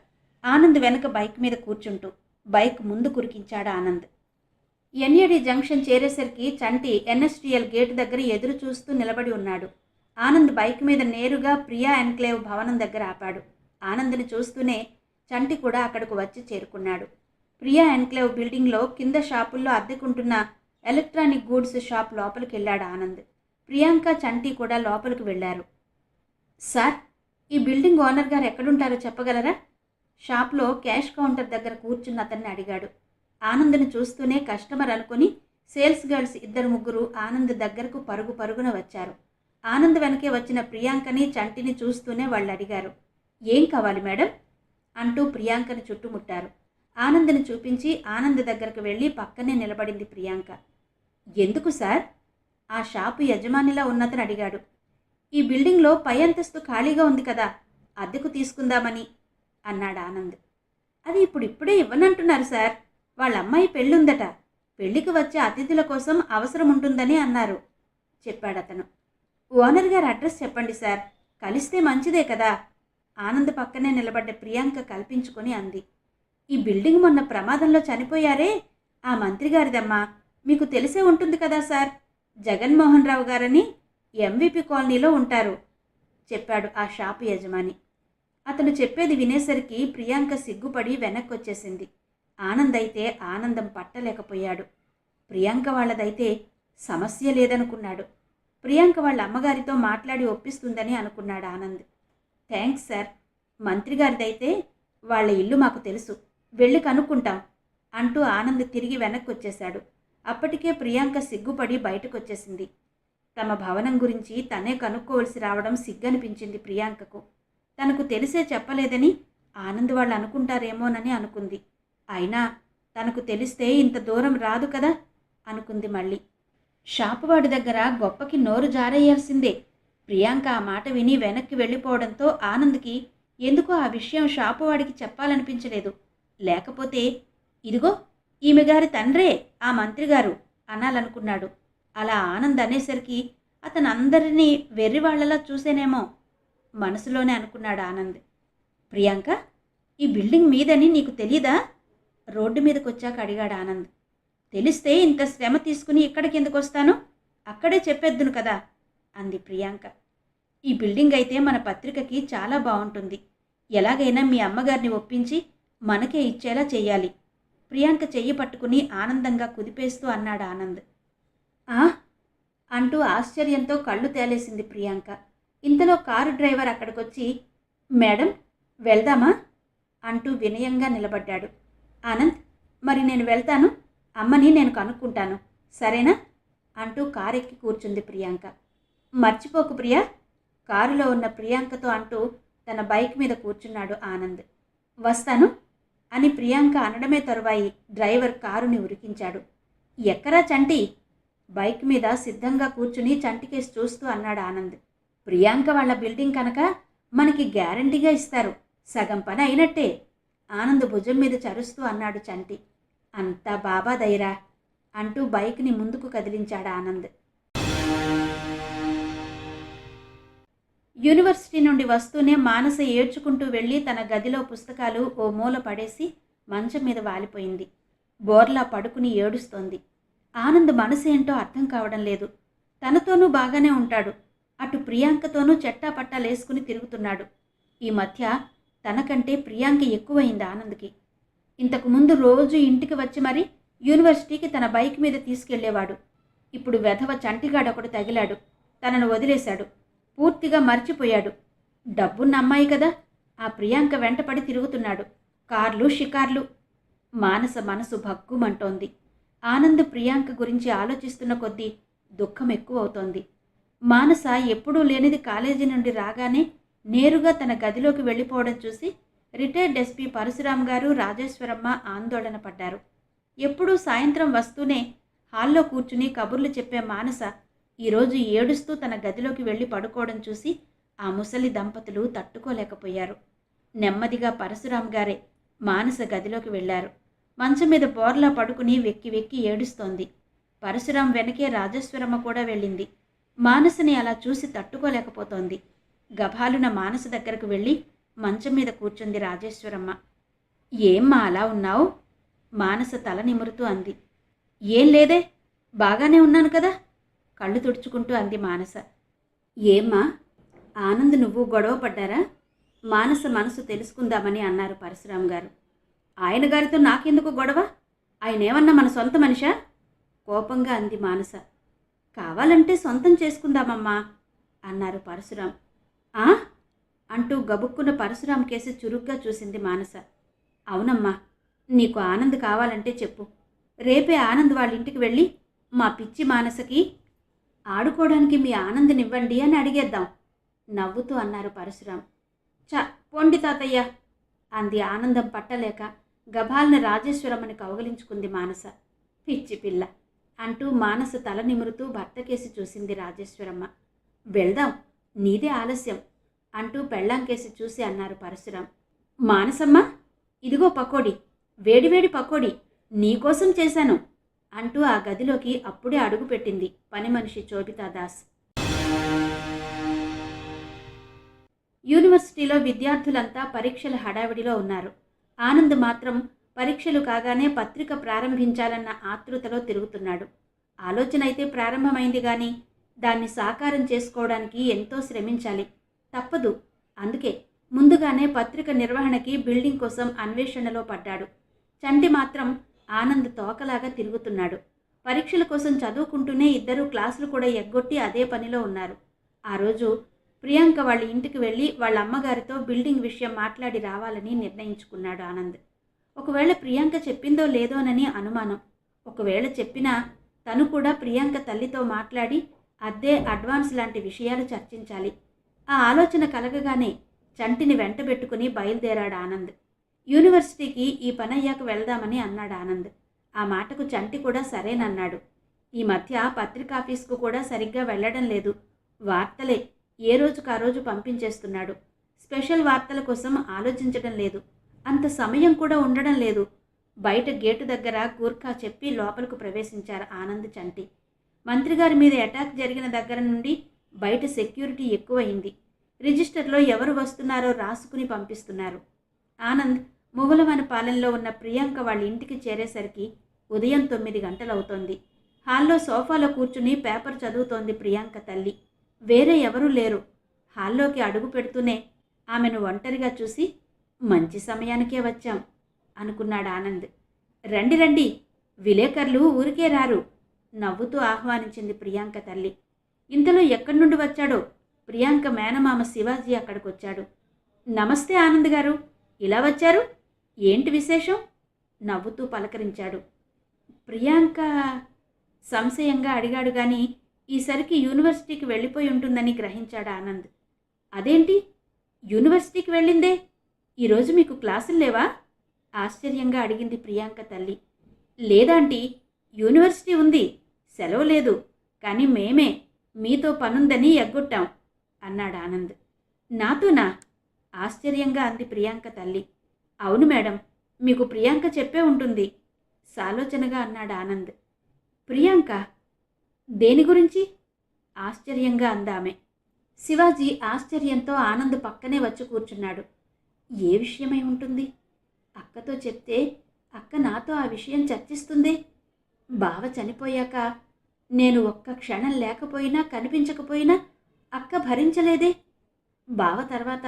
ఆనంద్ వెనక బైక్ మీద కూర్చుంటూ బైక్ ముందు కురికించాడు ఆనంద్. ఎన్ఏడి జంక్షన్ చేరేసరికి చంటి ఎన్ఎస్టిఎల్ గేటు దగ్గర ఎదురు చూస్తూ నిలబడి ఉన్నాడు. ఆనంద్ బైక్ మీద నేరుగా ప్రియా ఎన్క్లేవ్ భవనం దగ్గర ఆపాడు. ఆనంద్ని చూస్తూనే చంటి కూడా అక్కడకు వచ్చి చేరుకున్నాడు. ప్రియా ఎన్క్లేవ్ బిల్డింగ్లో కింద షాపుల్లో అద్దెకుంటున్న ఎలక్ట్రానిక్ గూడ్స్ షాప్ లోపలికి వెళ్ళాడు ఆనంద్. ప్రియాంక, చంటి కూడా లోపలికి వెళ్ళారు. సార్, ఈ బిల్డింగ్ ఓనర్ గారు ఎక్కడుంటారో చెప్పగలరా? షాప్లో క్యాష్ కౌంటర్ దగ్గర కూర్చున్న అతన్ని అడిగాడు. ఆనంద్ని చూస్తూనే కస్టమర్ అనుకుని సేల్స్ గర్ల్స్ 2-3 ఆనంద్ దగ్గరకు పరుగు పరుగున వచ్చారు. ఆనంద్ వెనకే వచ్చిన ప్రియాంకని చంటిని చూస్తూనే వాళ్ళు అడిగారు, ఏం కావాలి మేడం అంటూ ప్రియాంకని చుట్టుముట్టారు. ఆనంద్ని చూపించి ఆనంద్ దగ్గరకు వెళ్ళి పక్కనే నిలబడింది ప్రియాంక. ఎందుకు సార్? ఆ షాపు యజమానిలా ఉన్నతను అడిగాడు. ఈ బిల్డింగ్లో పై అంతస్తు ఖాళీగా ఉంది కదా, అద్దెకు తీసుకుందామని అన్నాడు ఆనంద్. అది ఇప్పుడిప్పుడే ఇవ్వనంటున్నారు సార్. వాళ్ళ అమ్మాయి పెళ్ళుందట. పెళ్లికి వచ్చే అతిథుల కోసం అవసరం ఉంటుందని అన్నారు చెప్పాడతను. ఓనర్ గారి అడ్రస్ చెప్పండి సార్, కలిస్తే మంచిదే కదా. ఆనంద్ పక్కనే నిలబడ్డ ప్రియాంక కల్పించుకొని అంది. ఈ బిల్డింగ్ మొన్న ప్రమాదంలో చనిపోయారే, ఆ మంత్రి గారిదమ్మా. మీకు తెలిసే ఉంటుంది కదా సార్. జగన్మోహన్ రావు గారని ఎంవిపి కాలనీలో ఉంటారు చెప్పాడు ఆ షాపు యజమాని. అతను చెప్పేది వినేసరికి ప్రియాంక సిగ్గుపడి వెనక్కొచ్చేసింది. ఆనంద్ అయితే ఆనందం పట్టలేకపోయాడు. ప్రియాంక వాళ్ళదైతే సమస్య లేదనుకున్నాడు. ప్రియాంక వాళ్ళ అమ్మగారితో మాట్లాడి ఒప్పిస్తుందని అనుకున్నాడు ఆనంద్. Thanks sir. మంత్రి గారిదైతే వాళ్ళ ఇల్లు మాకు తెలుసు, వెళ్ళి కనుక్కుంటాం అంటూ ఆనంద్ తిరిగి వెనక్కొచ్చేశాడు. అప్పటికే ప్రియాంక సిగ్గుపడి బయటకొచ్చేసింది. తమ భవనం గురించి తనే కనుక్కోవలసి రావడం సిగ్గనిపించింది ప్రియాంకకు. తనకు తెలిసే చెప్పలేదని ఆనంద్ వాళ్ళు అనుకుంటారేమోనని అనుకుంది. అయినా తనకు తెలిస్తే ఇంత దూరం రాదు కదా అనుకుంది మళ్ళీ. షాపువాడి దగ్గర గొప్పకి నోరు జారేయాల్సిందే. ప్రియాంక ఆ మాట విని వెనక్కి వెళ్ళిపోవడంతో ఆనంద్కి ఎందుకో ఆ విషయం షాపువాడికి చెప్పాలనిపించలేదు. లేకపోతే ఇదిగో ఈమె గారి తండ్రే ఆ మంత్రిగారు అనాలనుకున్నాడు. అలా ఆనంద్ అనేసరికి అతను అందరినీ వెర్రివాళ్లలా చూసేనేమో మనసులోనే అనుకున్నాడు ఆనంద్. ప్రియాంక, ఈ బిల్డింగ్ మీదని నీకు తెలీదా? రోడ్డు మీదకి వచ్చాక అడిగాడు ఆనంద్. తెలిస్తే ఇంత శ్రమ తీసుకుని ఇక్కడికి ఎందుకు వస్తాను? అక్కడే చెప్పేద్దును కదా అంది ప్రియాంక. ఈ బిల్డింగ్ అయితే మన పత్రికకి చాలా బాగుంటుంది. ఎలాగైనా మీ అమ్మగారిని ఒప్పించి మనకే ఇచ్చేలా చెయ్యాలి. ప్రియాంక చెయ్యి పట్టుకుని ఆనందంగా కుదిపేస్తూ అన్నాడు ఆనంద్. అంటూ ఆశ్చర్యంతో కళ్ళు తేలేసింది ప్రియాంక. ఇంతలో కారు డ్రైవర్ అక్కడికొచ్చి, మేడం వెళ్దామా అంటూ వినయంగా నిలబడ్డాడు. ఆనంద్, మరి నేను వెళ్తాను, అమ్మని నేను కనుక్కుంటాను, సరేనా అంటూ కారెక్కి కూర్చుంది ప్రియాంక. మర్చిపోకు ప్రియా, కారులో ఉన్న ప్రియాంకతో అంటూ తన బైక్ మీద కూర్చున్నాడు ఆనంద్. వస్తాను అని ప్రియాంక అనడమే తరువాయి డ్రైవర్ కారుని ఉరికించాడు. ఎక్కరా చంటి? బైక్ మీద సిద్ధంగా కూర్చుని చంటికేసి చూస్తూ అన్నాడు ఆనంద్. ప్రియాంక వాళ్ళ బిల్డింగ్ కనుక మనకి గ్యారంటీగా ఇస్తారు, సగం పని అయినట్టే ఆనంద్ భుజం మీద చరుస్తూ అన్నాడు చంటి. అంతా బాబా దైరా అంటూ బైక్ని ముందుకు కదిలించాడు ఆనంద్. యూనివర్సిటీ నుండి వస్తూనే మానస ఏడ్చుకుంటూ వెళ్ళి తన గదిలో పుస్తకాలు ఓ మూల పడేసి మంచం మీద వాలిపోయింది. బోర్లా పడుకుని ఏడుస్తోంది. ఆనంద్ మనసేంటో అర్థం కావడం లేదు. తనతోనూ బాగానే ఉంటాడు, అటు ప్రియాంకతోనూ చెట్టాపట్టాలేసుకుని తిరుగుతున్నాడు. ఈ మధ్య తనకంటే ప్రియాంక ఎక్కువైంది ఆనంద్కి. ఇంతకుముందు రోజు ఇంటికి వచ్చి మరి యూనివర్సిటీకి తన బైక్ మీద తీసుకెళ్లేవాడు. ఇప్పుడు వెధవ చంటిగాడొకడు తగిలాడు, తనను వదిలేశాడు, పూర్తిగా మర్చిపోయాడు. డబ్బున్న అమ్మాయి కదా, ఆ ప్రియాంక వెంటపడి తిరుగుతున్నాడు, కార్లు షికార్లు. మానస మనసు భగ్గుమంటోంది. ఆనంద్ ప్రియాంక గురించి ఆలోచిస్తున్న కొద్దీ దుఃఖం ఎక్కువవుతోంది. మానస ఎప్పుడూ లేనిది కాలేజీ నుండి రాగానే నేరుగా తన గదిలోకి వెళ్ళిపోవడం చూసి రిటైర్డ్ ఎస్పీ పరశురామ్ గారు, రాజేశ్వరమ్మ ఆందోళన పడ్డారు. ఎప్పుడూ సాయంత్రం వస్తూనే హాల్లో కూర్చుని కబుర్లు చెప్పే మానస ఈరోజు ఏడుస్తూ తన గదిలోకి వెళ్ళి పడుకోవడం చూసి ఆ ముసలి దంపతులు తట్టుకోలేకపోయారు. నెమ్మదిగా పరశురామ్ గారే మానస గదిలోకి వెళ్లారు. మంచం మీద బోర్లా పడుకుని వెక్కి వెక్కి ఏడుస్తోంది. పరశురాం వెనకే రాజేశ్వరమ్మ కూడా వెళ్ళింది. మానసని అలా చూసి తట్టుకోలేకపోతోంది. గభాలున మానస దగ్గరకు వెళ్ళి మంచం మీద కూర్చుంది రాజేశ్వరమ్మ. ఏమ్మా అలా ఉన్నావు? మానస తల నిమురుతూ అంది. ఏం లేదే, బాగానే ఉన్నాను కదా కళ్ళు తుడుచుకుంటూ అంది మానస. ఏమ్మా, ఆనంద్ నువ్వు గొడవ పడ్డారా? మానస మనసు తెలుసుకుందామని అన్నారు పరశురాం గారు. ఆయన గారితో నాకెందుకు గొడవ? ఆయన ఏమన్నా మన సొంత మనిషా? కోపంగా అంది మానస. కావాలంటే సొంతం చేసుకుందామమ్మా అన్నారు పరశురాం. అంటూ గబుక్కున పరశురాం కేసి చురుగ్గా చూసింది మానస. అవునమ్మా, నీకు ఆనంద్ కావాలంటే చెప్పు, రేపే ఆనంద్ వాళ్ళ ఇంటికి వెళ్ళి మా పిచ్చి మానసకి ఆడుకోవడానికి మీ ఆనందనివ్వండి అని అడిగేద్దాం నవ్వుతూ అన్నారు పరశురాం. పొండి తాతయ్య అంది ఆనందం పట్టలేక. గభాల్న రాజేశ్వరమ్మని కౌగలించుకుంది మానస. పిచ్చి పిల్ల అంటూ మానస తల నిమురుతూ భర్తకేసి చూసింది రాజేశ్వరమ్మ. వెళ్దాం, నీదే ఆలస్యం అంటూ పెళ్ళాంకేసి చూసి అన్నారు పరశురాం. మానసమ్మ, ఇదిగో పకోడీ, వేడివేడి పకోడీ నీకోసం చేశాను అంటూ ఆ గదిలోకి అప్పుడే అడుగుపెట్టింది పని మనిషి చోబితాదాస్. యూనివర్సిటీలో విద్యార్థులంతా పరీక్షల హడావిడిలో ఉన్నారు. ఆనంద్ మాత్రం పరీక్షలు కాగానే పత్రిక ప్రారంభించాలన్న ఆతృతలో తిరుగుతున్నాడు. ఆలోచన అయితే ప్రారంభమైంది కానీ దాన్ని సాకారం చేసుకోవడానికి ఎంతో శ్రమించాలి. తప్పదు. అందుకే ముందుగానే పత్రిక నిర్వహణకి బిల్డింగ్ కోసం అన్వేషణలో పడ్డాడు. చంటి మాత్రం ఆనంద్ తోకలాగా తిరుగుతున్నాడు. పరీక్షల కోసం చదువుకుంటూనే ఇద్దరు క్లాసులు కూడా ఎగ్గొట్టి అదే పనిలో ఉన్నారు. ఆ రోజు ప్రియాంక వాళ్ళ ఇంటికి వెళ్ళి వాళ్ళ అమ్మగారితో బిల్డింగ్ విషయం మాట్లాడి రావాలని నిర్ణయించుకున్నాడు ఆనంద్. ఒకవేళ ప్రియాంక చెప్పిందో లేదోనని అనుమానం. ఒకవేళ చెప్పినా తను కూడా ప్రియాంక తల్లితో మాట్లాడి అద్దె, అడ్వాన్స్ లాంటి విషయాలు చర్చించాలి. ఆ ఆలోచన కలగగానే చంటిని వెంటబెట్టుకుని బయలుదేరాడు ఆనంద్. యూనివర్సిటీకి ఈ పనయ్యాక వెళ్దామని అన్నాడు ఆనంద్. ఆ మాటకు చంటి కూడా సరేనన్నాడు. ఈ మధ్య పత్రికాఫీస్కు కూడా సరిగ్గా వెళ్ళడం లేదు. వార్తలే ఏ రోజుకు ఆ రోజు పంపించేస్తున్నాడు. స్పెషల్ వార్తల కోసం ఆలోచించడం లేదు. అంత సమయం కూడా ఉండడం లేదు. బయట గేటు దగ్గర గూర్ఖా చెప్పి లోపలకు ప్రవేశించారు ఆనంద్, చంటి. మంత్రిగారి మీద అటాక్ జరిగిన దగ్గర నుండి బయట సెక్యూరిటీ ఎక్కువయింది. రిజిస్టర్లో ఎవరు వస్తున్నారో రాసుకుని పంపిస్తున్నారు. ఆనంద్ ముగులవనపాలెంలో ఉన్న ప్రియాంక వాళ్ళ ఇంటికి చేరేసరికి ఉదయం 9 గంటలవుతోంది. హాల్లో సోఫాలో కూర్చుని పేపర్ చదువుతోంది ప్రియాంక తల్లి. వేరే ఎవరూ లేరు. హాల్లోకి అడుగు పెడుతూనే ఆమెను ఒంటరిగా చూసి మంచి సమయానికే వచ్చాం అనుకున్నాడు ఆనంద్. రండి రండి, విలేకరులు ఊరికే రారు నవ్వుతూ ఆహ్వానించింది ప్రియాంక తల్లి. ఇంతలో ఎక్కడి నుండి వచ్చాడో ప్రియాంక మేనమామ శివాజీ అక్కడికొచ్చాడు. నమస్తే ఆనంద్ గారు, ఇలా వచ్చారు, ఏంటి విశేషం నవ్వుతూ పలకరించాడు. ప్రియాంక సంశయంగా అడిగాడు గాని ఈసరికి యూనివర్సిటీకి వెళ్ళిపోయి ఉంటుందని గ్రహించాడు ఆనంద్. అదేంటి, యూనివర్సిటీకి వెళ్ళిందే? ఈరోజు మీకు క్లాసులు లేవా ఆశ్చర్యంగా అడిగింది ప్రియాంక తల్లి. లేదాంటీ, యూనివర్సిటీ ఉంది, సెలవు లేదు, కానీ మేమే మీతో పనుందని ఎగ్గొట్టాం అన్నాడు ఆనంద్. నాతోనా ఆశ్చర్యంగా అంది ప్రియాంక తల్లి. అవును మేడం, మీకు ప్రియాంక చెప్పే ఉంటుంది సాలోచనగా అన్నాడు ఆనంద్. ప్రియాంక దేని గురించి ఆశ్చర్యంగా అందామె. శివాజీ ఆశ్చర్యంతో ఆనంద్ పక్కనే వచ్చి కూర్చున్నాడు. ఏ విషయమై ఉంటుంది? అక్కతో చెప్తే అక్క నాతో ఆ విషయం చర్చిస్తుందే. బావ చనిపోయాక నేను ఒక్క క్షణం లేకపోయినా కనిపించకపోయినా అక్క భరించలేదే. బావ తర్వాత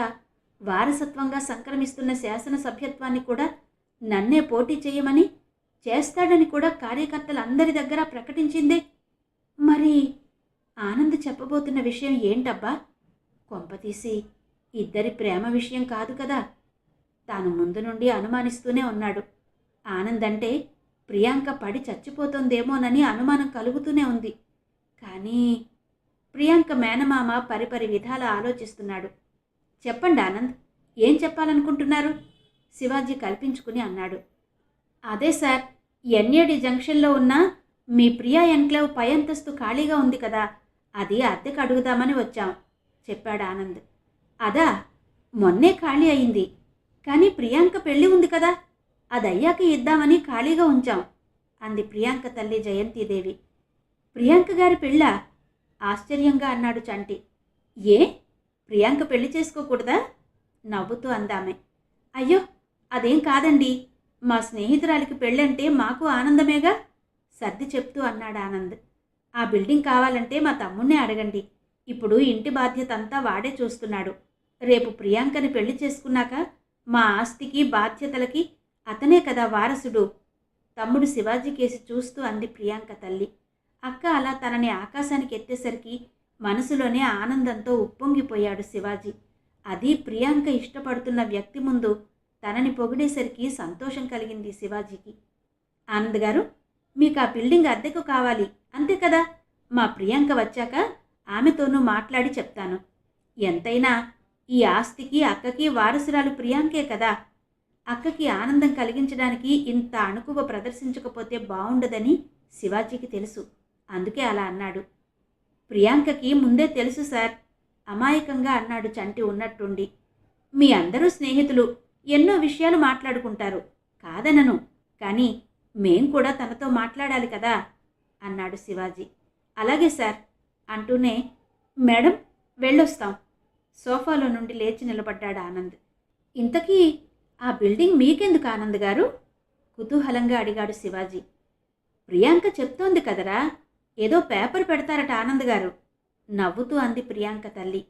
వారసత్వంగా సంక్రమిస్తున్న శాసనసభ్యత్వాన్ని కూడా నన్నే పోటీ చేయమని, చేస్తాడని కూడా కార్యకర్తలందరి దగ్గర ప్రకటించిందే. మరి ఆనంద్ చెప్పబోతున్న విషయం ఏంటబ్బా? కొంపతీసి ఇద్దరి ప్రేమ విషయం కాదు కదా? తాను ముందు నుండి అనుమానిస్తూనే ఉన్నాడు. ఆనంద్ అంటే ప్రియాంక పడి చచ్చిపోతుందేమోనని అనుమానం కలుగుతూనే ఉంది. కానీ ప్రియాంక మేనమామ పరిపరి విధాల ఆలోచిస్తున్నాడు. చెప్పండి ఆనంద్, ఏం చెప్పాలనుకుంటున్నారు శివాజీ కల్పించుకుని అన్నాడు. అదే సార్, ఎన్ఏడి జంక్షన్లో ఉన్న మీ ప్రియా ఎన్క్లేవ్ పై అంతస్తు ఖాళీగా ఉంది కదా, అది అద్దెకు అడుగుదామని వచ్చాం చెప్పాడు ఆనంద్. అదా, మొన్నే ఖాళీ అయింది, కానీ ప్రియాంక పెళ్ళి ఉంది కదా, అది అయ్యాక ఇద్దామని ఖాళీగా ఉంచాం అంది ప్రియాంక తల్లి జయంతిదేవి. ప్రియాంక గారి పెళ్ళా ఆశ్చర్యంగా అన్నాడు చంటి. ఏ, ప్రియాంక పెళ్లి చేసుకోకూడదా నవ్వుతూ అందామె. అయ్యో అదేం కాదండి, మా స్నేహితురాలికి పెళ్ళంటే మాకు ఆనందమేగా సర్ది చెప్తూ అన్నాడు ఆనంద్. ఆ బిల్డింగ్ కావాలంటే మా తమ్ముణ్ణే అడగండి. ఇప్పుడు ఇంటి బాధ్యత అంతా వాడే చూస్తున్నాడు. రేపు ప్రియాంకని పెళ్లి చేసుకున్నాక మా ఆస్తికి బాధ్యతలకి అతనే కదా వారసుడు తమ్ముడు శివాజీ కేసి చూస్తూ అంది ప్రియాంక తల్లి. అక్క అలా తనని ఆకాశానికి ఎత్తేసరికి మనసులోనే ఆనందంతో ఉప్పొంగిపోయాడు శివాజీ. అది ప్రియాంక ఇష్టపడుతున్న వ్యక్తి ముందు తనని పొగిడేసరికి సంతోషం కలిగింది శివాజీకి. ఆనంద్ గారు, మీకు ఆ బిల్డింగ్ అద్దెకు కావాలి అంతే కదా, మా ప్రియాంక వచ్చాక ఆమెతోనూ మాట్లాడి చెప్తాను. ఎంతైనా ఈ ఆస్తికి అక్కకి వారసురాలు ప్రియాంకే కదా. అక్కకి ఆనందం కలిగించడానికి ఇంత అణకువ ప్రదర్శించకపోతే బావుండదని శివాజీకి తెలుసు. అందుకే అలా అన్నాడు. ప్రియాంకకి ముందే తెలుసు సార్, అమాయకంగా అన్నాడు చంటి ఉన్నట్టుండి. మీ అందరూ స్నేహితులు, ఎన్నో విషయాలు మాట్లాడుకుంటారు, కాదనను. కానీ మేం కూడా తనతో మాట్లాడాలి కదా అన్నాడు శివాజీ. అలాగే సార్ అంటూనే, మేడం వెళ్ళొస్తాం. సోఫాలో నుండి లేచి నిలబడ్డాడు ఆనంద్. ఇంతకీ ఆ బిల్డింగ్ మీకెందుకు ఆనంద్ గారు? కుతూహలంగా అడిగాడు శివాజీ. ప్రియాంక చెప్తోంది కదరా, ఏదో పేపర్ పెడతారట ఆనంద్ గారు, నవ్వుతూ అంది ప్రియాంక తల్లి.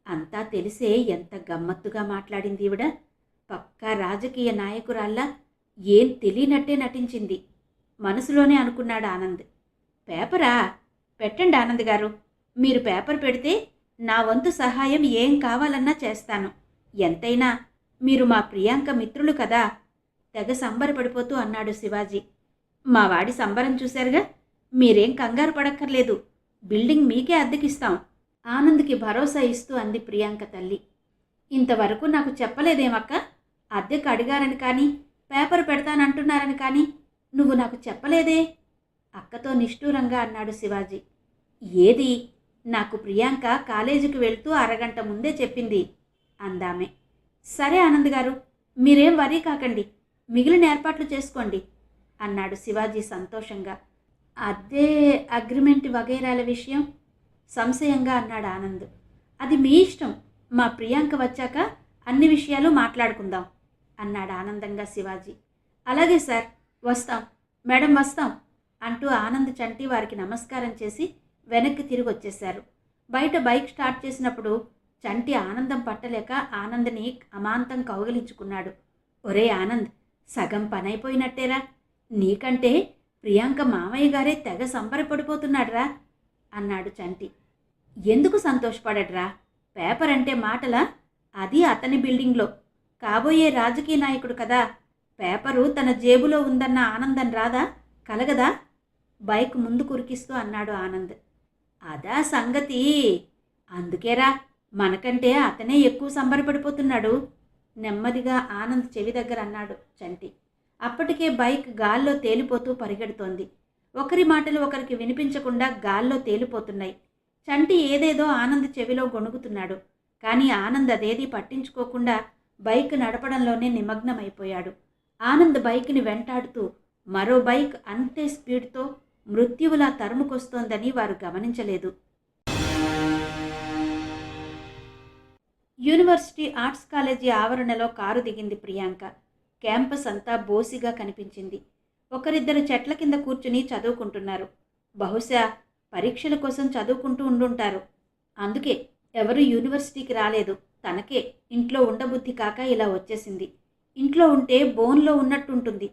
అంతా తెలిసే ఎంత గమ్మత్తుగా మాట్లాడింది ఈవిడ. పక్కా రాజకీయ నాయకురాల్లా ఏం తెలియనట్టే నటించింది. మనసులోనే అనుకున్నాడు ఆనంద్. పేపరా? పెట్టండి ఆనంద్ గారు. మీరు పేపర్ పెడితే నా వంతు సహాయం ఏం కావాలన్నా చేస్తాను. ఎంతైనా మీరు మా ప్రియాంక మిత్రులు కదా, తెగ సంబరపడిపోతూ అన్నాడు శివాజీ. మా వాడి సంబరం చూశారుగా, మీరేం కంగారు పడక్కర్లేదు, బిల్డింగ్ మీకే అద్దెకిస్తాం ఆనంద్కి భరోసా ఇస్తూ అంది ప్రియాంక తల్లి. ఇంతవరకు నాకు చెప్పలేదేమక్క? అద్దెకు అడిగారని కానీ పేపర్ పెడతానంటున్నారని కానీ నువ్వు నాకు చెప్పలేదే? అక్కతో నిష్ఠూరంగా అన్నాడు శివాజీ. ఏది? నాకు ప్రియాంక కాలేజీకి వెళ్తూ అరగంట ముందే చెప్పింది అందామె. సరే ఆనంద్ గారు, మీరేం వరీ కాకండి, మిగిలిన ఏర్పాట్లు చేసుకోండి అన్నాడు శివాజీ సంతోషంగా. అద్దె అగ్రిమెంట్ వగైరాల విషయం సంశయంగా అన్నాడు ఆనంద్. అది మీ ఇష్టం, మా ప్రియాంక వచ్చాక అన్ని విషయాలు మాట్లాడుకుందాం అన్నాడు ఆనందంగా శివాజీ. అలాగే సార్, వస్తాం మేడం, వస్తాం అంటూ ఆనంద్ చంటి వారికి నమస్కారం చేసి వెనక్కి తిరిగి వచ్చేశారు. బయట బైక్ స్టార్ట్ చేసినప్పుడు చంటి ఆనందం పట్టలేక ఆనంద్ని అమాంతం కౌగిలించుకున్నాడు. ఒరే ఆనంద్, సగం పనైపోయినట్టేరా, నీకంటే ప్రియాంక మామయ్య గారే తెగ సంబరపడిపోతున్నాడ్రా అన్నాడు చంటి. ఎందుకు సంతోషపడడ్రా? పేపర్ అంటే మాటలా? అది అతని బిల్డింగ్లో, కాబోయే రాజకీయ నాయకుడు కదా, పేపరు తన జేబులో ఉందన్న ఆనందం రాదా, కలగదా? బైక్ ముందు కురికిస్తూ అన్నాడు ఆనంద్. అదా సంగతి, అందుకేరా మనకంటే అతనే ఎక్కువ సంబరపడిపోతున్నాడు నెమ్మదిగా ఆనంద్ చెవి దగ్గర అన్నాడు చంటి. అప్పటికే బైక్ గాల్లో తేలిపోతూ పరిగెడుతోంది. ఒకరి మాటలు ఒకరికి వినిపించకుండా గాల్లో తేలిపోతున్నాయి. చంటి ఏదేదో ఆనంద్ చెవిలో గొణుగుతున్నాడు. కానీ ఆనంద్ అదేదీ పట్టించుకోకుండా బైక్ నడపడంలోనే నిమగ్నమైపోయాడు. ఆనంద్ బైక్ని వెంటాడుతూ మరో బైక్ అంతే స్పీడ్తో మృత్యువులా తరుముకొస్తోందని వారు గమనించలేదు. యూనివర్సిటీ ఆర్ట్స్ కాలేజీ ఆవరణలో కారు దిగింది ప్రియాంక. క్యాంపస్ అంతా బోసిగా కనిపించింది. ఒకరిద్దరు చెట్ల కింద కూర్చుని చదువుకుంటున్నారు. బహుశా పరీక్షల కోసం చదువుకుంటూ ఉండుంటారు. అందుకే ఎవరు యూనివర్సిటీకి రాలేదు. తనకే ఇంట్లో ఉండబుద్ధి కాక ఇలా వచ్చేసింది. ఇంట్లో ఉంటే బోన్లో ఉన్నట్టుంటుంది.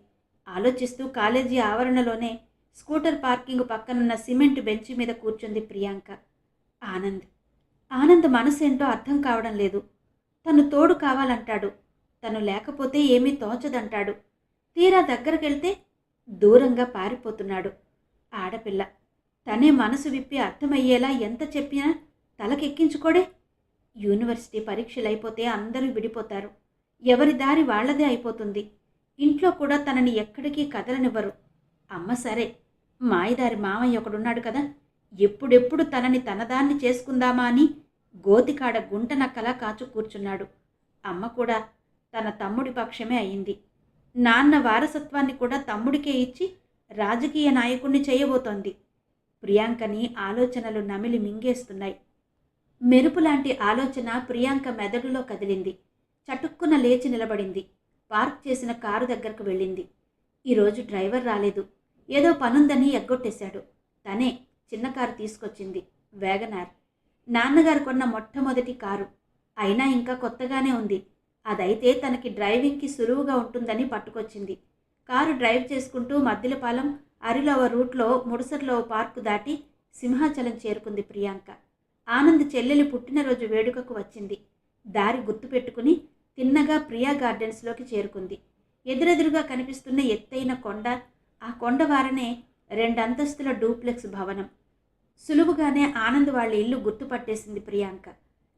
ఆలోచిస్తూ కాలేజీ ఆవరణలోనే స్కూటర్ పార్కింగ్ పక్కనున్న సిమెంట్ బెంచ్ మీద కూర్చుంది ప్రియాంక. ఆనంద్ మనసేంటో అర్థం కావడం లేదు. తను తోడు కావాలంటాడు, తను లేకపోతే ఏమీ తోచదంటాడు. తీరా దగ్గరకెళ్తే దూరంగా పారిపోతున్నాడు. ఆడపిల్ల, తనే మనసు విప్పి అర్థమయ్యేలా ఎంత చెప్పినా తలకెక్కించుకోడే. యూనివర్సిటీ పరీక్షలైపోతే అందరూ విడిపోతారు. ఎవరి దారి వాళ్లదే అయిపోతుంది. ఇంట్లో కూడా తనని ఎక్కడికి కదలనివ్వరు. అమ్మ సరే, మాయదారి మామయ్య ఒకడున్నాడు కదా, ఎప్పుడెప్పుడు తనని తనదాన్ని చేసుకుందామా అని గోతికాడ గుంట నక్కలా కాచు కూర్చున్నాడు. అమ్మ కూడా తన తమ్ముడి పక్షమే అయింది. నాన్న వారసత్వాన్ని కూడా తమ్ముడికే ఇచ్చి రాజకీయ నాయకుణ్ణి చేయబోతోంది. ప్రియాంకని ఆలోచనలు నమిలి మింగేస్తున్నాయి. మెరుపులాంటి ఆలోచన ప్రియాంక మెదడులో కదిలింది. చటుక్కున లేచి నిలబడింది. పార్క్ చేసిన కారు దగ్గరకు వెళ్ళింది. ఈరోజు డ్రైవర్ రాలేదు, ఏదో పనుందని ఎగ్గొట్టేశాడు. తనే చిన్న కారు తీసుకొచ్చింది, వ్యాగనార్. నాన్నగారు కొన్న మొట్టమొదటి కారు అయినా ఇంకా కొత్తగానే ఉంది. అదైతే తనకి డ్రైవింగ్కి సులువుగా ఉంటుందని పట్టుకొచ్చింది. కారు డ్రైవ్ చేసుకుంటూ మద్దిలపాలెం అరిలోవ రూట్లో ముడసర్లో పార్కు దాటి సింహాచలం చేరుకుంది ప్రియాంక. ఆనంద్ చెల్లెలి పుట్టినరోజు వేడుకకు వచ్చింది. దారి గుర్తుపెట్టుకుని తిన్నగా ప్రియా గార్డెన్స్లోకి చేరుకుంది. ఎదురెదురుగా కనిపిస్తున్న ఎత్తైన కొండ, ఆ కొండ వారనే 2 అంతస్తుల డూప్లెక్స్ భవనం. సులువుగానే ఆనంద్ వాళ్ళ ఇల్లు గుర్తుపట్టేసింది ప్రియాంక.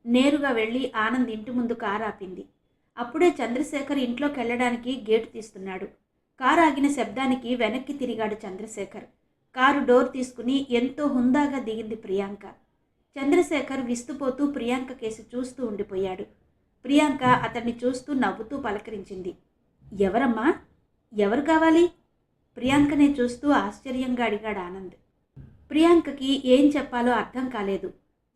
నేరుగా వెళ్ళి ఆనంద్ ఇంటి ముందు కారు ఆపింది. అప్పుడే చంద్రశేఖర్ ఇంట్లోకి వెళ్ళడానికి గేటు తీస్తున్నాడు. కారు ఆగిన శబ్దానికి వెనక్కి తిరిగాడు చంద్రశేఖర్. కారు డోర్ తీసుకుని ఎంతో హుందాగా దిగింది ప్రియాంక. చంద్రశేఖర్ విస్తుపోతూ ప్రియాంక కేసి చూస్తూ ఉండిపోయాడు. ప్రియాంక అతన్ని చూస్తూ నవ్వుతూ పలకరించింది. ఎవరమ్మా? ఎవరు కావాలి? ప్రియాంకనే చూస్తూ ఆశ్చర్యంగా అడిగాడు ఆనంద్. ప్రియాంకకి ఏం చెప్పాలో అర్థం కాలేదు.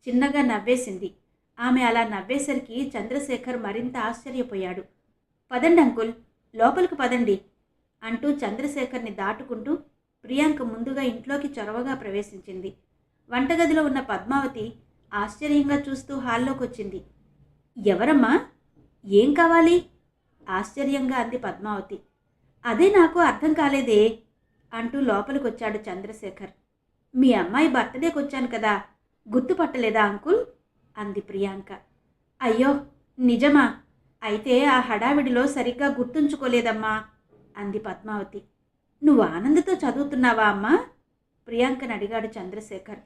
చిన్నగా నవ్వేసింది. ఆమె అలా నవ్వేసరికి చంద్రశేఖర్ మరింత ఆశ్చర్యపోయాడు. పదండి అంకుల్, లోపలికి పదండి అంటూ చంద్రశేఖర్ని దాటుకుంటూ ప్రియాంక ముందుగా ఇంట్లోకి చొరవగా ప్రవేశించింది. వంటగదిలో ఉన్న పద్మావతి ఆశ్చర్యంగా చూస్తూ హాల్లోకి వచ్చింది. ఎవరమ్మా? ఏం కావాలి? ఆశ్చర్యంగా అంది పద్మావతి. అదే నాకు అర్థం కాలేదే అంటూ లోపలికొచ్చాడు చంద్రశేఖర్. మీ అమ్మాయి బర్త్డేకి వచ్చాను కదా, గుర్తుపట్టలేదా అంకుల్? అంది ప్రియాంక. అయ్యో నిజమా? అయితే ఆ హడావిడిలో సరిగ్గా గుర్తుంచుకోలేదమ్మా అంది పద్మావతి. నువ్వు ఆనంద్తో చదువుతున్నావా అమ్మా? ప్రియాంకని అడిగాడు చంద్రశేఖర్.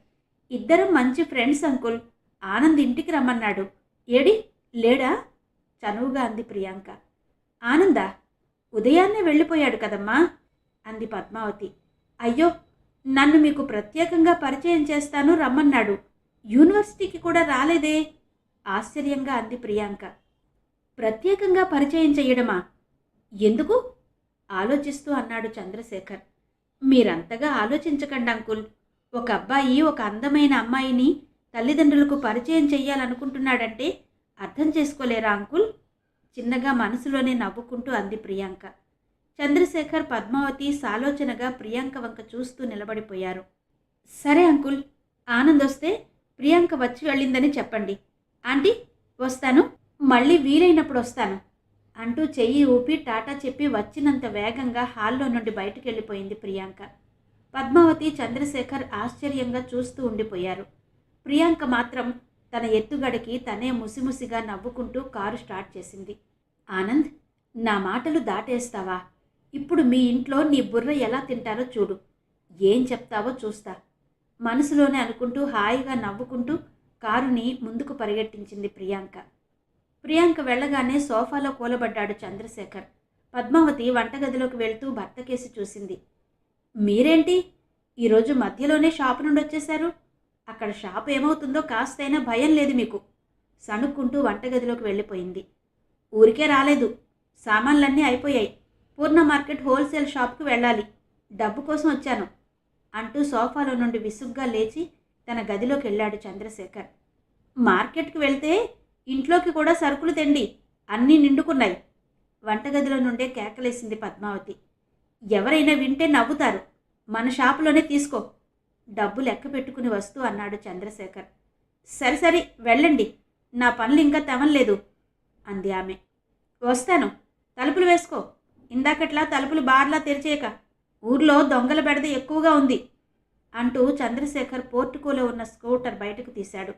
ఇద్దరం మంచి ఫ్రెండ్స్ అంకుల్. ఆనంద్ ఇంటికి రమ్మన్నాడు. ఏడి లేడా? చనువుగా అంది ప్రియాంక. ఆనందా? ఉదయాన్నే వెళ్ళిపోయాడు కదమ్మా అంది పద్మావతి. అయ్యో, నన్ను మీకు ప్రత్యేకంగా పరిచయం చేస్తాను రమ్మన్నాడు. యూనివర్సిటీకి కూడా రాలేదే? ఆశ్చర్యంగా అంది ప్రియాంక. ప్రత్యేకంగా పరిచయం చెయ్యడమా? ఎందుకు? ఆలోచిస్తూ అన్నాడు చంద్రశేఖర్. మీరంతగా ఆలోచించకండి అంకుల్. ఒక అబ్బాయి ఒక అందమైన అమ్మాయిని తల్లిదండ్రులకు పరిచయం చెయ్యాలనుకుంటున్నాడంటే అర్థం చేసుకోలేరా అంకుల్? చిన్నగా మనసులోనే నవ్వుకుంటూ అంది ప్రియాంక. చంద్రశేఖర్, పద్మావతి సాలోచనగా ప్రియాంక వంక చూస్తూ నిలబడిపోయారు. సరే అంకుల్, ఆనంద్ వస్తే ప్రియాంక వచ్చి వెళ్ళిందని చెప్పండి. ఆంటీ వస్తాను, మళ్ళీ వీలైనప్పుడు వస్తాను అంటూ చెయ్యి ఊపి టాటా చెప్పి వచ్చినంత వేగంగా హాల్లో నుండి బయటికి వెళ్ళిపోయింది ప్రియాంక. పద్మావతి, చంద్రశేఖర్ ఆశ్చర్యంగా చూస్తూ ఉండిపోయారు. ప్రియాంక మాత్రం తన ఎత్తుగడకి తనే ముసిముసిగా నవ్వుకుంటూ కారు స్టార్ట్ చేసింది. ఆనంద్, నా మాటలు దాటేస్తావా? ఇప్పుడు మీ ఇంట్లో నీ బుర్ర ఎలా తింటారో చూడు. ఏం చెప్తావో చూస్తా మనసులోనే అనుకుంటూ హాయిగా నవ్వుకుంటూ కారుని ముందుకు పరిగెట్టించింది ప్రియాంక. ప్రియాంక వెళ్ళగానే సోఫాలో కూలబడ్డాడు చంద్రశేఖర్. పద్మావతి వంటగదిలోకి వెళ్తూ భర్తకేసి చూసింది. మీరేంటి ఈరోజు మధ్యలోనే షాపు నుండి వచ్చేశారు? అక్కడ షాపు ఏమవుతుందో కాస్తైనా భయం లేదు మీకు? సణుక్కుంటూ వంటగదిలోకి వెళ్ళిపోయింది. ఊరికే రాలేదు, సామాన్లన్నీ అయిపోయాయి. పూర్ణ మార్కెట్ హోల్సేల్ షాప్కి వెళ్ళాలి, డబ్బు కోసం వచ్చాను అంటూ సోఫాలో నుండి విసుగ్గా లేచి తన గదిలోకి వెళ్ళాడు చంద్రశేఖర్. మార్కెట్కి వెళ్తే ఇంట్లోకి కూడా సరుకులు తెండి, అన్నీ నిండుకున్నాయి. వంటగదిలో నుండే కేకలేసింది పద్మావతి. ఎవరైనా వింటే నవ్వుతారు, మన షాపులోనే తీసుకో, డబ్బు లెక్క పెట్టుకుని వస్తూ అన్నాడు చంద్రశేఖర్. సరి వెళ్ళండి, నా పనులు ఇంకా తెమలేదు అంది ఆమె. వస్తాను, తలుపులు వేసుకో, ఇందాకట్లా తలుపులు బార్లా తెరిచేయక, ఊర్లో దొంగల బెడద ఎక్కువగా ఉంది అంటూ చంద్రశేఖర్ పోర్టుకోలో ఉన్న స్కూటర్ బయటకు తీశాడు.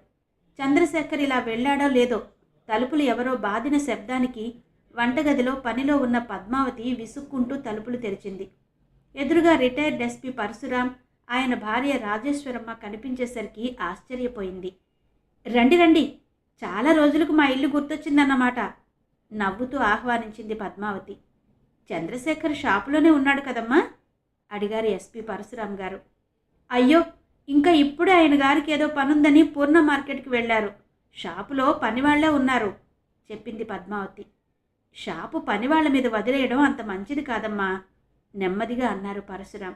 చంద్రశేఖర్ ఇలా వెళ్ళాడో లేదో తలుపులు ఎవరో బాదిన శబ్దానికి వంటగదిలో పనిలో ఉన్న పద్మావతి విసుక్కుంటూ తలుపులు తెరిచింది. ఎదురుగా రిటైర్డ్ ఎస్పీ పరశురాం, ఆయన భార్య రాజేశ్వరమ్మ కనిపించేసరికి ఆశ్చర్యపోయింది. రండి రండి, చాలా రోజులకు మా ఇల్లు గుర్తొచ్చిందన్నమాట నవ్వుతూ ఆహ్వానించింది పద్మావతి. చంద్రశేఖర్ షాపులోనే ఉన్నాడు కదమ్మా అడిగారు ఎస్పీ పరశురాం గారు. అయ్యో, ఇంకా ఇప్పుడే ఆయన గారికి ఏదో పనుందని పూర్ణ మార్కెట్కి వెళ్ళారు, షాపులో పనివాళ్లే ఉన్నారు చెప్పింది పద్మావతి. షాపు పనివాళ్ల మీద వదిలేయడం అంత మంచిది కాదమ్మా నెమ్మదిగా అన్నారు పరశురాం.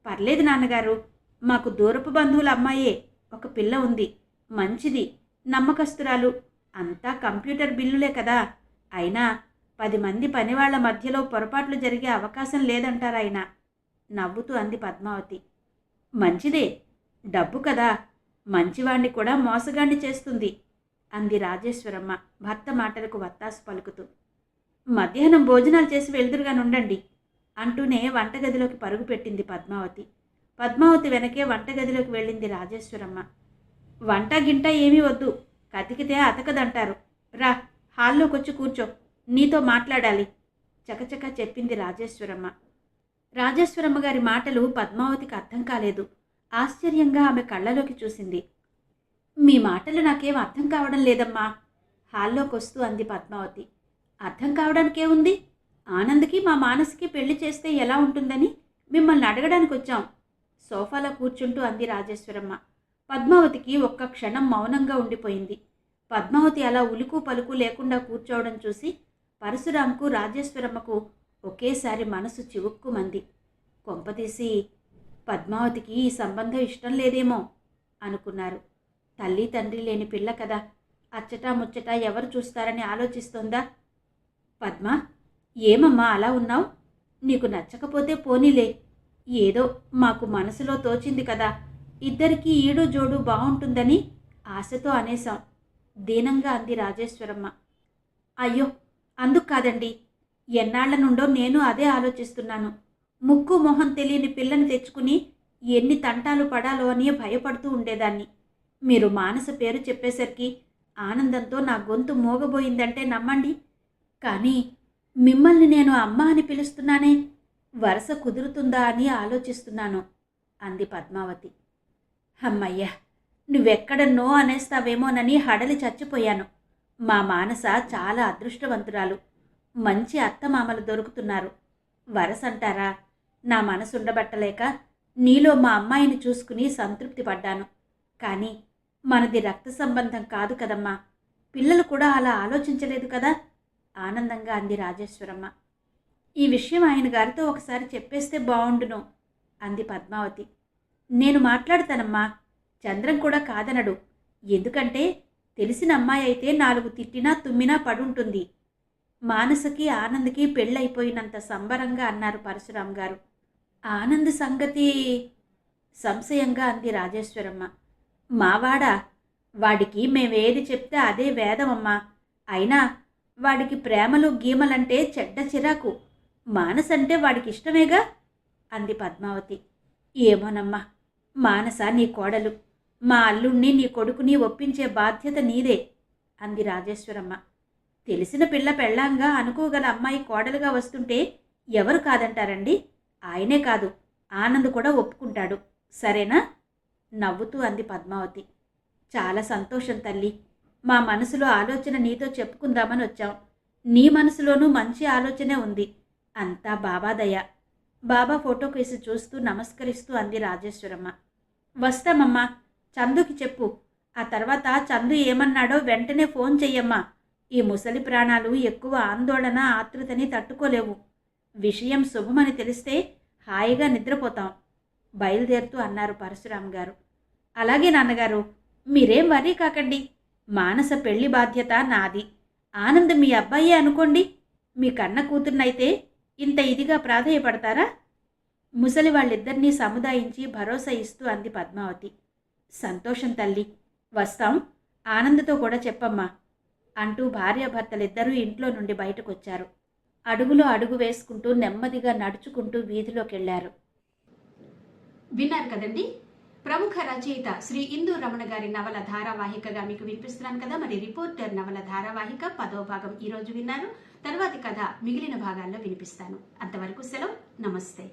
పర్లేదు నాన్నగారు, మాకు దూరపు బంధువుల అమ్మాయే ఒక పిల్ల ఉంది, మంచిది, నమ్మకస్తురాలు, అంతా కంప్యూటర్ బిల్లులే కదా, అయినా 10 మంది పనివాళ్ల మధ్యలో పొరపాట్లు జరిగే అవకాశం లేదంటారాయన నవ్వుతూ అంది పద్మావతి. మంచిదే, డబ్బు కదా, మంచివాణ్ణి కూడా మోసగాణ్ణి చేస్తుంది అంది రాజేశ్వరమ్మ భర్త మాటలకు వత్తాసు పలుకుతూ. మధ్యాహ్నం భోజనాలు చేసి వెళ్దురుగానుండండి అంటూనే వంటగదిలోకి పరుగు పెట్టింది పద్మావతి. పద్మావతి వెనకే వంటగదిలోకి వెళ్ళింది రాజేశ్వరమ్మ. వంట గింట ఏమీ వద్దు, కతికితే అతకదంటారు, రా హాల్లోకొచ్చి కూర్చో, నీతో మాట్లాడాలి చకచక చెప్పింది రాజేశ్వరమ్మ. రాజేశ్వరమ్మ గారి మాటలు పద్మావతికి అర్థం కాలేదు. ఆశ్చర్యంగా ఆమె కళ్ళలోకి చూసింది. మీ మాటలు నాకేం అర్థం కావడం లేదమ్మా, హాల్లోకొస్తూ అంది పద్మావతి. అర్థం కావడానికే ఉంది, ఆనంద్కి మా మానసికి పెళ్లి చేస్తే ఎలా ఉంటుందని మిమ్మల్ని అడగడానికి వచ్చాం, సోఫాలో కూర్చుంటూ అంది రాజేశ్వరమ్మ. పద్మావతికి ఒక్క క్షణం మౌనంగా ఉండిపోయింది. పద్మావతి అలా ఉలుకు పలుకు లేకుండా కూర్చోవడం చూసి పరశురాంకు రాజేశ్వరమ్మకు ఒకేసారి మనసు చివుక్కుమంది. కొంపతీసి పద్మావతికి ఈ సంబంధం ఇష్టం లేదేమో అనుకున్నారు. తల్లి తండ్రి లేని పిల్ల కదా, అచ్చటా ముచ్చటా ఎవరు చూస్తారని ఆలోచిస్తోందా? పద్మ, ఏమమ్మా అలా ఉన్నావు? నీకు నచ్చకపోతే పోనీలే, ఏదో మాకు మనసులో తోచింది కదా, ఇద్దరికీ ఈడు జోడు బాగుంటుందని ఆశతో అనేశాం, దీనంగా అంది రాజేశ్వరమ్మ. అయ్యో, అందుకు కాదండి, ఎన్నాళ్ల నుండో నేను అదే ఆలోచిస్తున్నాను. ముక్కు మొహం తెలియని పిల్లని తెచ్చుకుని ఎన్ని తంటాలు పడాలో అని భయపడుతూ ఉండేదాన్ని. మీరు మానస పేరు చెప్పేసరికి ఆనందంతో నా గొంతు మోగబోయిందంటే నమ్మండి. కానీ మిమ్మల్ని నేను అమ్మ అని పిలుస్తున్నానే, వరస కుదురుతుందా అని ఆలోచిస్తున్నాను అంది పద్మావతి. అమ్మయ్య, నువ్వెక్కడ నో అనేస్తావేమోనని హడలి చచ్చిపోయాను. మా మానస చాలా అదృష్టవంతురాలు, మంచి అత్తమామలు దొరుకుతున్నారు. వరసంటారా, నా మనసు ఉండబట్టలేక నీలో మా అమ్మాయిని చూసుకుని సంతృప్తి పడ్డాను. కానీ మనది రక్త సంబంధం కాదు కదమ్మా, పిల్లలు కూడా అలా ఆలోచించలేదు కదా, ఆనందంగా అంది రాజేశ్వరమ్మ. ఈ విషయం ఆయన గారితో ఒకసారి చెప్పేస్తే బాగుండును అంది పద్మావతి. నేను మాట్లాడతానమ్మా, చంద్రం కూడా కాదనడు. ఎందుకంటే తెలిసిన అమ్మాయి అయితే 4 తిట్టినా తుమ్మినా పడుంటుంది. మానసకి ఆనంద్కి పెళ్ళైపోయినంత సంబరంగా అన్నారు పరశురాం గారు. ఆనంద్ సంగతి సంశయంగా అంది రాజేశ్వరమ్మ. మావాడా, వాడికి మేమేది చెప్తే అదే వేదమమ్మా. అయినా వాడికి ప్రేమలు గీమలంటే చెడ్డ చిరాకు, మానసంటే వాడికి ఇష్టమేగా అంది పద్మావతి. ఏమోనమ్మా, మానస నీ కోడలు, మా అల్లుణ్ణి నీ కొడుకుని ఒప్పించే బాధ్యత నీదే అంది రాజేశ్వరమ్మ. తెలిసిన పిల్ల పెళ్ళాంగా అనుకోగల అమ్మాయి కోడలుగా వస్తుంటే ఎవరు కాదంటారండి? ఆయనే కాదు, ఆనంద్ కూడా ఒప్పుకుంటాడు, సరేనా? నవ్వుతూ అంది పద్మావతి. చాలా సంతోషం తల్లి, మా మనసులో ఆలోచన నీతో చెప్పుకుందామని వచ్చాం. నీ మనసులోనూ మంచి ఆలోచనే ఉంది, అంతా బాబా దయ. బాబా ఫోటో కేసి చూస్తూ నమస్కరిస్తూ అంది రాజేశ్వరమ్మ. వస్తామమ్మా, చందుకి చెప్పు. ఆ తర్వాత చందు ఏమన్నాడో వెంటనే ఫోన్ చెయ్యమ్మా. ఈ ముసలి ప్రాణాలు ఎక్కువ ఆందోళన ఆతృతని తట్టుకోలేవు. విషయం శుభమని తెలిస్తే హాయిగా నిద్రపోతాం బయలుదేరుతూ అన్నారు పరశురాం గారు. అలాగే నాన్నగారు, మీరేం వర్రీ కాకండి. మానస పెళ్లి బాధ్యత నాది. ఆనంద్ మీ అబ్బాయే అనుకోండి. మీ కన్న కూతుర్నైతే ఇంత ఇదిగా ప్రాధేయపడతారా? ముసలి వాళ్ళిద్దరినీ సముదాయించి భరోసా ఇస్తూ అంది పద్మావతి. సంతోషం తల్లి, వస్తాం, ఆనంద్తో కూడా చెప్పమ్మా అంటూ భార్యాభర్తలిద్దరూ ఇంట్లో నుండి బయటకొచ్చారు. అడుగులో అడుగు వేసుకుంటూ నెమ్మదిగా నడుచుకుంటూ వీధిలోకెళ్లారు. విన్నారు కదండి, ప్రముఖ రచయిత శ్రీ ఇందూ రమణ గారి నవల ధారావాహికగా మీకు వినిపిస్తున్నాను కదా. మరి రిపోర్టర్ నవల ధారావాహిక 10వ భాగం ఈరోజు విన్నారు. తర్వాతి కథ మిగిలిన భాగాల్లో వినిపిస్తాను. అంతవరకు సెలవు, నమస్తే.